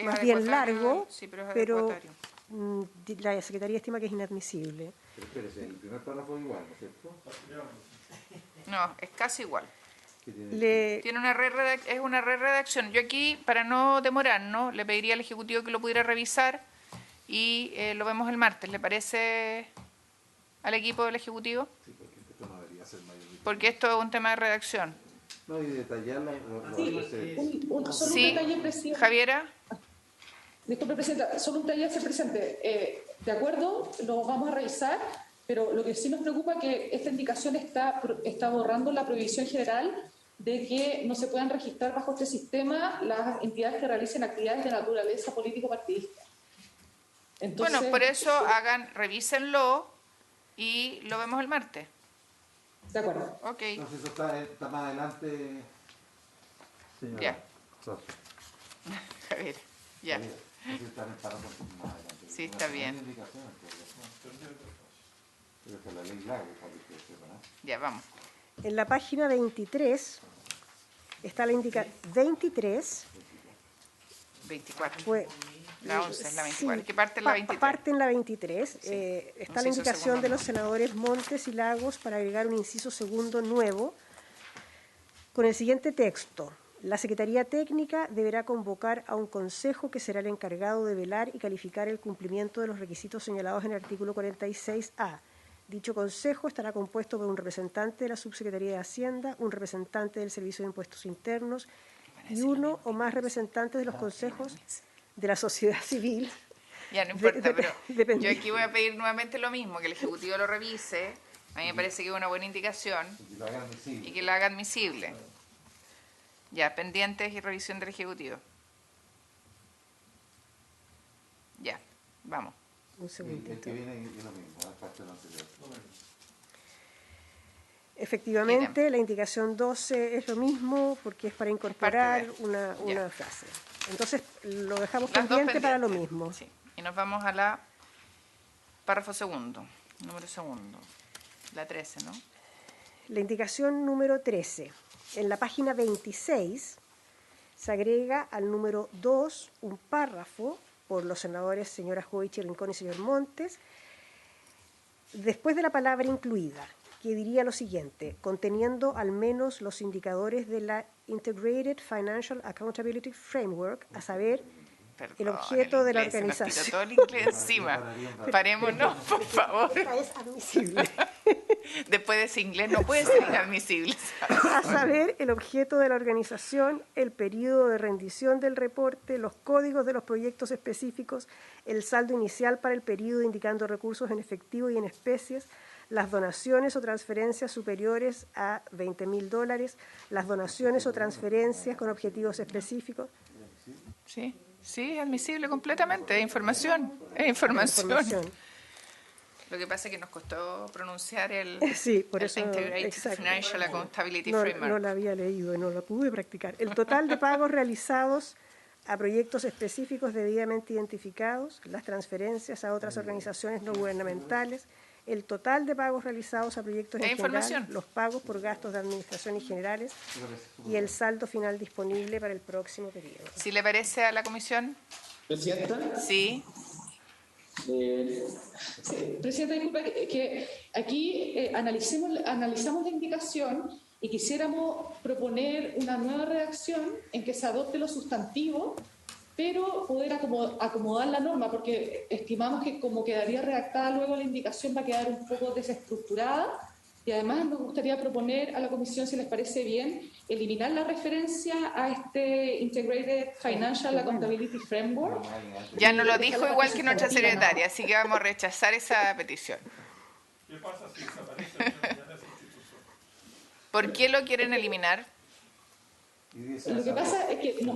más bien largo, sí, pero la Secretaría estima que es inadmisible. Pero espérese, el primer párrafo es igual, ¿no es cierto? No, es casi igual. Tiene es una redacción. Yo aquí, para no demorarnos, le pediría al Ejecutivo que lo pudiera revisar y lo vemos el martes. ¿Le parece al equipo del Ejecutivo? Sí, porque esto no debería ser mayor. Porque esto es un tema de redacción. No, y detallarla. Solo un detalle, presidente. Javiera. Disculpe, Presidenta, solo un detalle, presidente. De acuerdo, lo vamos a revisar, pero lo que sí nos preocupa es que esta indicación está borrando la prohibición general de que no se puedan registrar bajo este sistema las entidades que realicen actividades de naturaleza político-partidista. Entonces, bueno, por eso revísenlo y lo vemos el martes. De acuerdo. Ok. Entonces eso está más adelante, señora. Ya. Javier, ya. Sí, está bien. Ya, vamos. En la página 23 está la indicación 23. 24. La 11 es la 24. Sí, ¿Qué parte es la 23? Parte en la 23. Sí. Está la indicación de los senadores Montes y Lagos para agregar un inciso segundo nuevo con el siguiente texto. La Secretaría Técnica deberá convocar a un consejo que será el encargado de velar y calificar el cumplimiento de los requisitos señalados en el artículo 46A. Dicho consejo estará compuesto por un representante de la Subsecretaría de Hacienda, un representante del Servicio de Impuestos Internos y uno o más representantes de los consejos de la sociedad civil. Ya, no importa, pero yo aquí voy a pedir nuevamente lo mismo, que el Ejecutivo lo revise. A mí me parece que es una buena indicación y que lo haga admisible. Ya, pendientes y revisión del Ejecutivo. Ya, vamos. Un segundito. El que viene es lo mismo, es parte de lo anterior. Efectivamente, la indicación 12 es lo mismo porque es para incorporar una frase. Entonces, lo dejamos pendiente para lo mismo. Sí. Y nos vamos a la párrafo segundo, número segundo, la 13, ¿no? La indicación número 13. En la página 26 se agrega al número 2 un párrafo por los senadores señora Jovich, Rincón y señor Montes. Después de la palabra incluida, que diría lo siguiente: conteniendo al menos los indicadores de la Integrated Financial Accountability Framework, a saber, el objeto de la organización. Se nos tiró todo el inglés encima. Parémonos, por favor. Es admisible. Después de ese inglés no puede ser inadmisible. A saber, el objeto de la organización, el periodo de rendición del reporte, los códigos de los proyectos específicos, el saldo inicial para el periodo indicando recursos en efectivo y en especies, las donaciones o transferencias superiores a $20.000, las donaciones o transferencias con objetivos específicos. Sí, sí, es admisible completamente, es información, es información. Lo que pasa es que nos costó pronunciar el Integrated Financial Accountability Framework. No la había leído y no la pude practicar. El total de pagos realizados a proyectos específicos debidamente identificados, las transferencias a otras organizaciones no gubernamentales, el total de pagos realizados a proyectos en general, los pagos por gastos de administración y generales y el saldo final disponible para el próximo periodo. ¿Sí le parece a la comisión? ¿Presidenta? Sí. Sí, Presidenta, disculpe que aquí analizamos la indicación y quisiéramos proponer una nueva redacción en que se adopte lo sustantivo, pero poder acomodar la norma, porque estimamos que como quedaría redactada luego la indicación va a quedar un poco desestructurada, y además nos gustaría proponer a la comisión, si les parece bien, eliminar la referencia a este Integrated Financial Accountability Framework. Ya nos lo dijo igual que nuestra secretaria, así que vamos a rechazar esa petición. ¿Qué pasa si desaparece esa institución? ¿Por qué lo quieren eliminar? Lo que pasa es que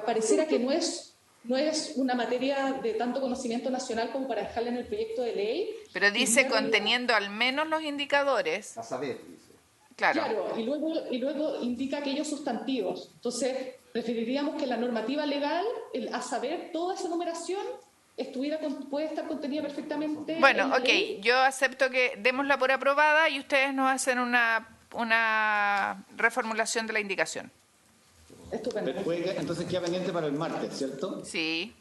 pareciera que no es una materia de tanto conocimiento nacional como para dejarla en el proyecto de ley. Pero dice conteniendo al menos los indicadores. A saber, dice. Claro, y luego indica aquellos sustantivos. Entonces, preferiríamos que la normativa legal, el a saber, toda esa numeración puede estar contenida perfectamente. Bueno, en la ok, ley. yo acepto que démosla por aprobada y ustedes nos hacen una reformulación de la indicación. Estupendo. Entonces queda pendiente para el martes, ¿cierto? Sí.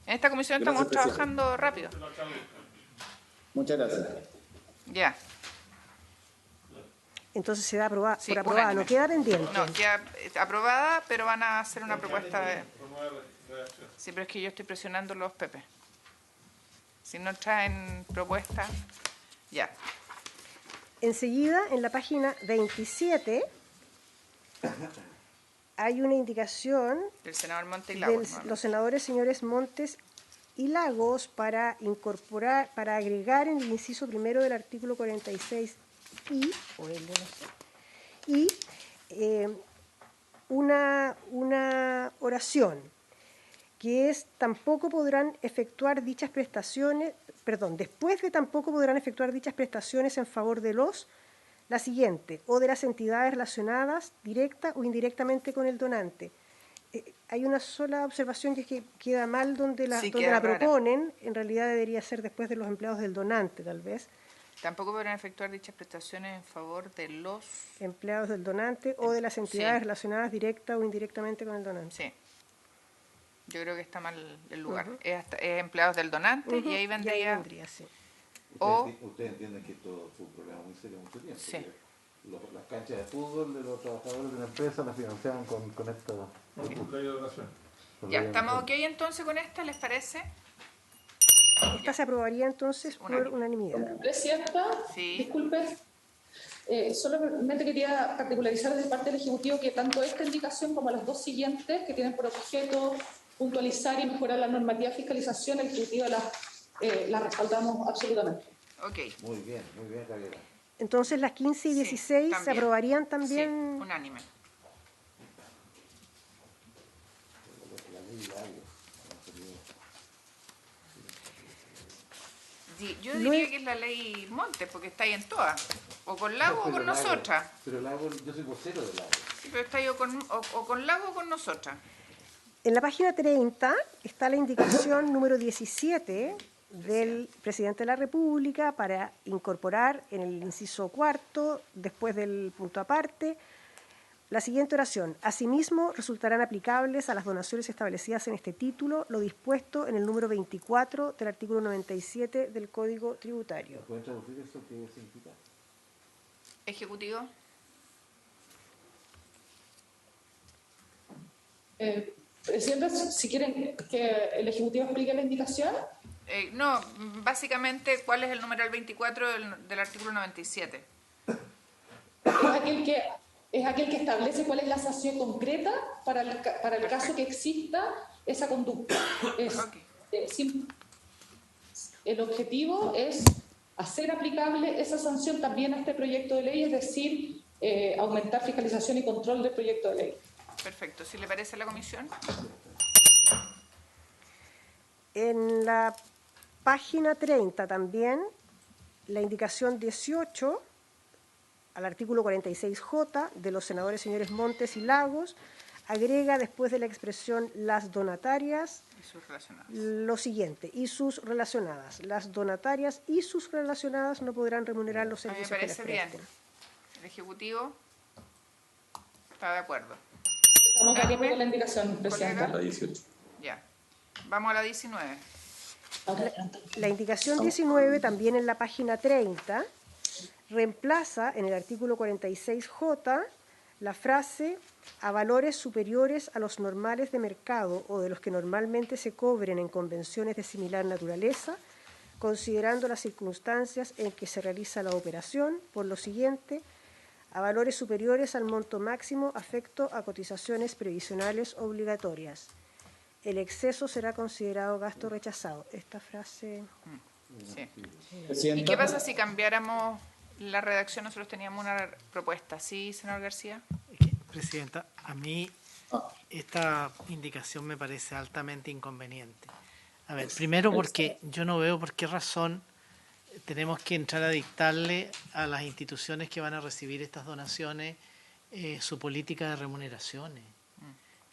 En esta comisión Gracias, estamos trabajando rápido. Muchas gracias. Ya. Entonces se da por aprobada, unánime. no queda pendiente. No, queda aprobada, pero van a hacer una propuesta de... Sí, pero es que yo estoy presionando los PP. Si no traen propuesta, ya. Enseguida, en la página 27, hay una indicación Del senador Monte y de Lagos. los senadores señores Montes y Lagos para incorporar, para agregar en el inciso primero del artículo 46I, o L, no sé, y una oración que es tampoco podrán efectuar dichas prestaciones, después de tampoco podrán efectuar dichas prestaciones en favor de la siguiente, o de las entidades relacionadas directa o indirectamente con el donante. Hay una sola observación que es que queda mal donde la proponen, en realidad debería ser después de los empleados del donante, tal vez. Tampoco podrán efectuar dichas prestaciones en favor de los empleados del donante o de las entidades relacionadas directa o indirectamente con el donante. Sí. Yo creo que está mal el lugar. Es empleados del donante y ahí vendría... Sí. Ustedes entienden que esto fue un problema muy serio mucho tiempo. Sí. Las canchas de fútbol de los trabajadores de la empresa las financiaban con esta... Ya, ¿estamos ok entonces con esta? ¿Les parece? Esta se aprobaría entonces por unanimidad. Presidenta, disculpe, solamente quería particularizar desde parte del Ejecutivo que tanto esta indicación como las dos siguientes, que tienen por objeto puntualizar y mejorar la normativa de fiscalización, el Ejecutivo la respaldamos absolutamente. Ok. Muy bien, Gabriela. Entonces las 15 y 16 se aprobarían también. Sí, unánime. Yo diría que es la ley Montes, porque está ahí en todas. O con Lago o con nosotras. Pero Lago, yo soy vocero de Lago. Sí, pero está ahí o con Lago o con nosotras. En la página 30 está la indicación número 17 del Presidente de la República para incorporar en el inciso cuarto, después del punto aparte, La siguiente oración. Asimismo, resultarán aplicables a las donaciones establecidas en este título lo dispuesto en el número 24 del artículo 97 del Código Tributario. ¿Pueden traducir eso? ¿Qué significa? Ejecutivo. Presidenta, si quieren que el Ejecutivo explique la indicación. No, básicamente, ¿cuál es el numeral 24 del artículo 97? Es aquel que establece cuál es la sanción concreta para el caso que exista esa conducta. El objetivo es hacer aplicable esa sanción también a este proyecto de ley, es decir, aumentar fiscalización y control del proyecto de ley. Perfecto. ¿Si le parece a la comisión? En la página 30 también, la indicación 18 al artículo 46J de los senadores señores Montes y Lagos, agrega después de la expresión las donatarias Y sus relacionadas. lo siguiente, y sus relacionadas. Las donatarias y sus relacionadas no podrán remunerar los A mí me servicios que les parece bien. presten. El Ejecutivo está de acuerdo. Estamos de acuerdo con la indicación, Presidenta. La 18. Ya. Vamos a la 19. La indicación 19, también en la página 30, reemplaza en el artículo 46J la frase a valores superiores a los normales de mercado o de los que normalmente se cobren en convenciones de similar naturaleza, considerando las circunstancias en que se realiza la operación, por lo siguiente, a valores superiores al monto máximo afecto a cotizaciones previsionales obligatorias. El exceso será considerado gasto rechazado. Esta frase... Sí. Presidenta. ¿Y qué pasa si cambiáramos la redacción? Nosotros teníamos una propuesta. ¿Sí, senador García? Presidenta, a mí esta indicación me parece altamente inconveniente. A ver, primero porque yo no veo por qué razón tenemos que entrar a dictarle a las instituciones que van a recibir estas donaciones su política de remuneraciones.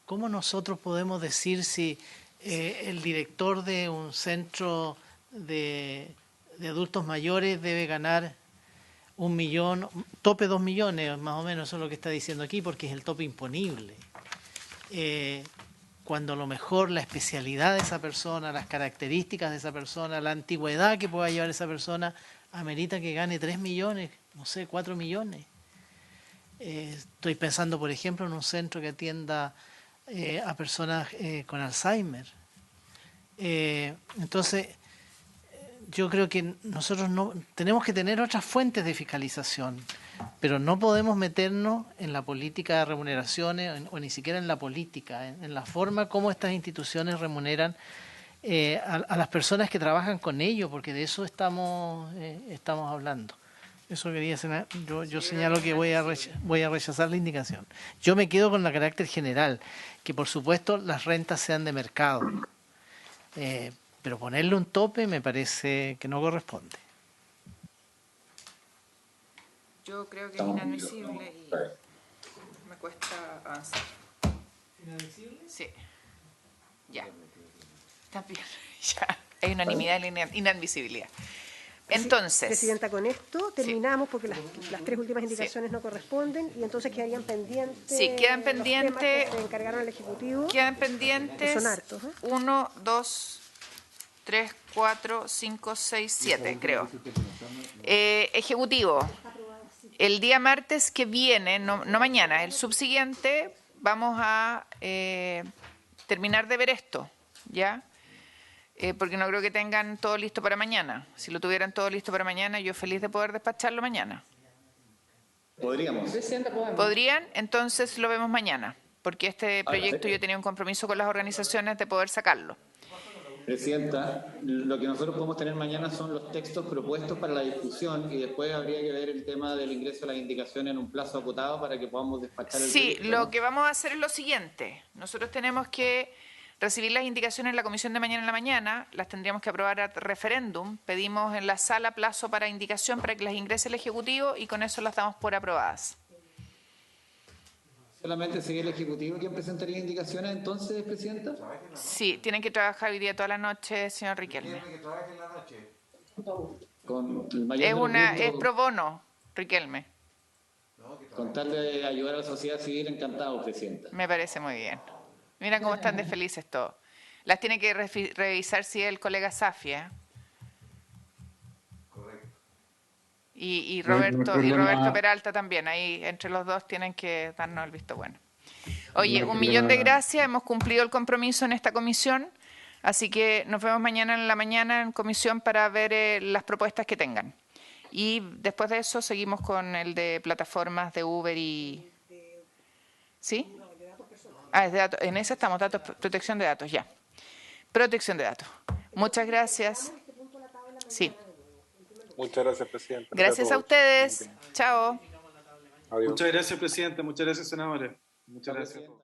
¿Cómo nosotros podemos decir si el director de un centro de adultos mayores debe ganar 1 millón, tope 2 millones, más o menos eso es lo que está diciendo aquí, porque es el tope imponible? Cuando a lo mejor la especialidad de esa persona, las características de esa persona, la antigüedad que pueda llevar esa persona, amerita que gane 3 millones, no sé, 4 millones. Estoy pensando, por ejemplo, en un centro que atienda a personas con Alzheimer. Entonces, yo creo que nosotros no tenemos que tener otras fuentes de fiscalización, pero no podemos meternos en la política de remuneraciones o ni siquiera en la política, en la forma como estas instituciones remuneran a las personas que trabajan con ellos, porque de eso estamos hablando. Eso quería señalar. Yo señalo que voy a rechazar la indicación. Yo me quedo con el carácter general, que por supuesto las rentas sean de mercado. Pero ponerle un tope me parece que no corresponde. Yo creo que es inadmisible y me cuesta avanzar. ¿Inadmisible? Sí. Ya. También. Ya. Hay unanimidad en la inadmisibilidad. Entonces. Presidenta, con esto terminamos porque las 3 últimas indicaciones no corresponden y entonces quedarían pendientes. Sí, quedan los temas pendientes. que se encargaron al Ejecutivo. Quedan pendientes. Son hartos, 1, 2, 3, 4, 5, 6, 7, creo. Ejecutivo. El día martes que viene, no mañana, el subsiguiente, vamos a terminar de ver esto, ¿ya? Porque no creo que tengan todo listo para mañana. Si lo tuvieran todo listo para mañana, yo feliz de poder despacharlo mañana. Podríamos. ¿Podrían? Entonces lo vemos mañana, porque este proyecto yo tenía un compromiso con las organizaciones de poder sacarlo. Presidenta, lo que nosotros podemos tener mañana son los textos propuestos para la discusión y después habría que ver el tema del ingreso a las indicaciones en un plazo acotado para que podamos despachar el proyecto. Sí, lo que vamos a hacer es lo siguiente. Nosotros tenemos que recibir las indicaciones en la comisión de mañana en la mañana, las tendríamos que aprobar a referéndum, pedimos en la sala plazo para indicación para que las ingrese el Ejecutivo y con eso las damos por aprobadas. ¿Solamente sería el Ejecutivo quien presentaría indicaciones entonces, Presidenta? Sí, tienen que trabajar hoy día toda la noche, señor Riquelme. Con el mayor de los Es pro bono, Riquelme. Con tal de ayudar a la sociedad civil, encantado, Presidenta. Me parece muy bien. Mira cómo están de felices todos. Las tiene que revisar si el colega Safia. Correcto. Y No hay Roberto problema. Peralta también. Ahí entre los dos tienen que darnos el visto bueno. Oye, No hay 1.000.000 de problema. gracias. Hemos cumplido el compromiso en esta comisión. Así que nos vemos mañana en la mañana en comisión para ver las propuestas que tengan. Y después de eso seguimos con el de plataformas de Uber y... ¿Sí? Ah, es de datos. En ese estamos, protección de datos, ya. Protección de datos. Muchas gracias. Sí. Muchas gracias, Presidenta. Gracias a ustedes. Chao. Adiós. Muchas gracias, Presidenta. Muchas gracias, senadores. Muchas gracias a todos.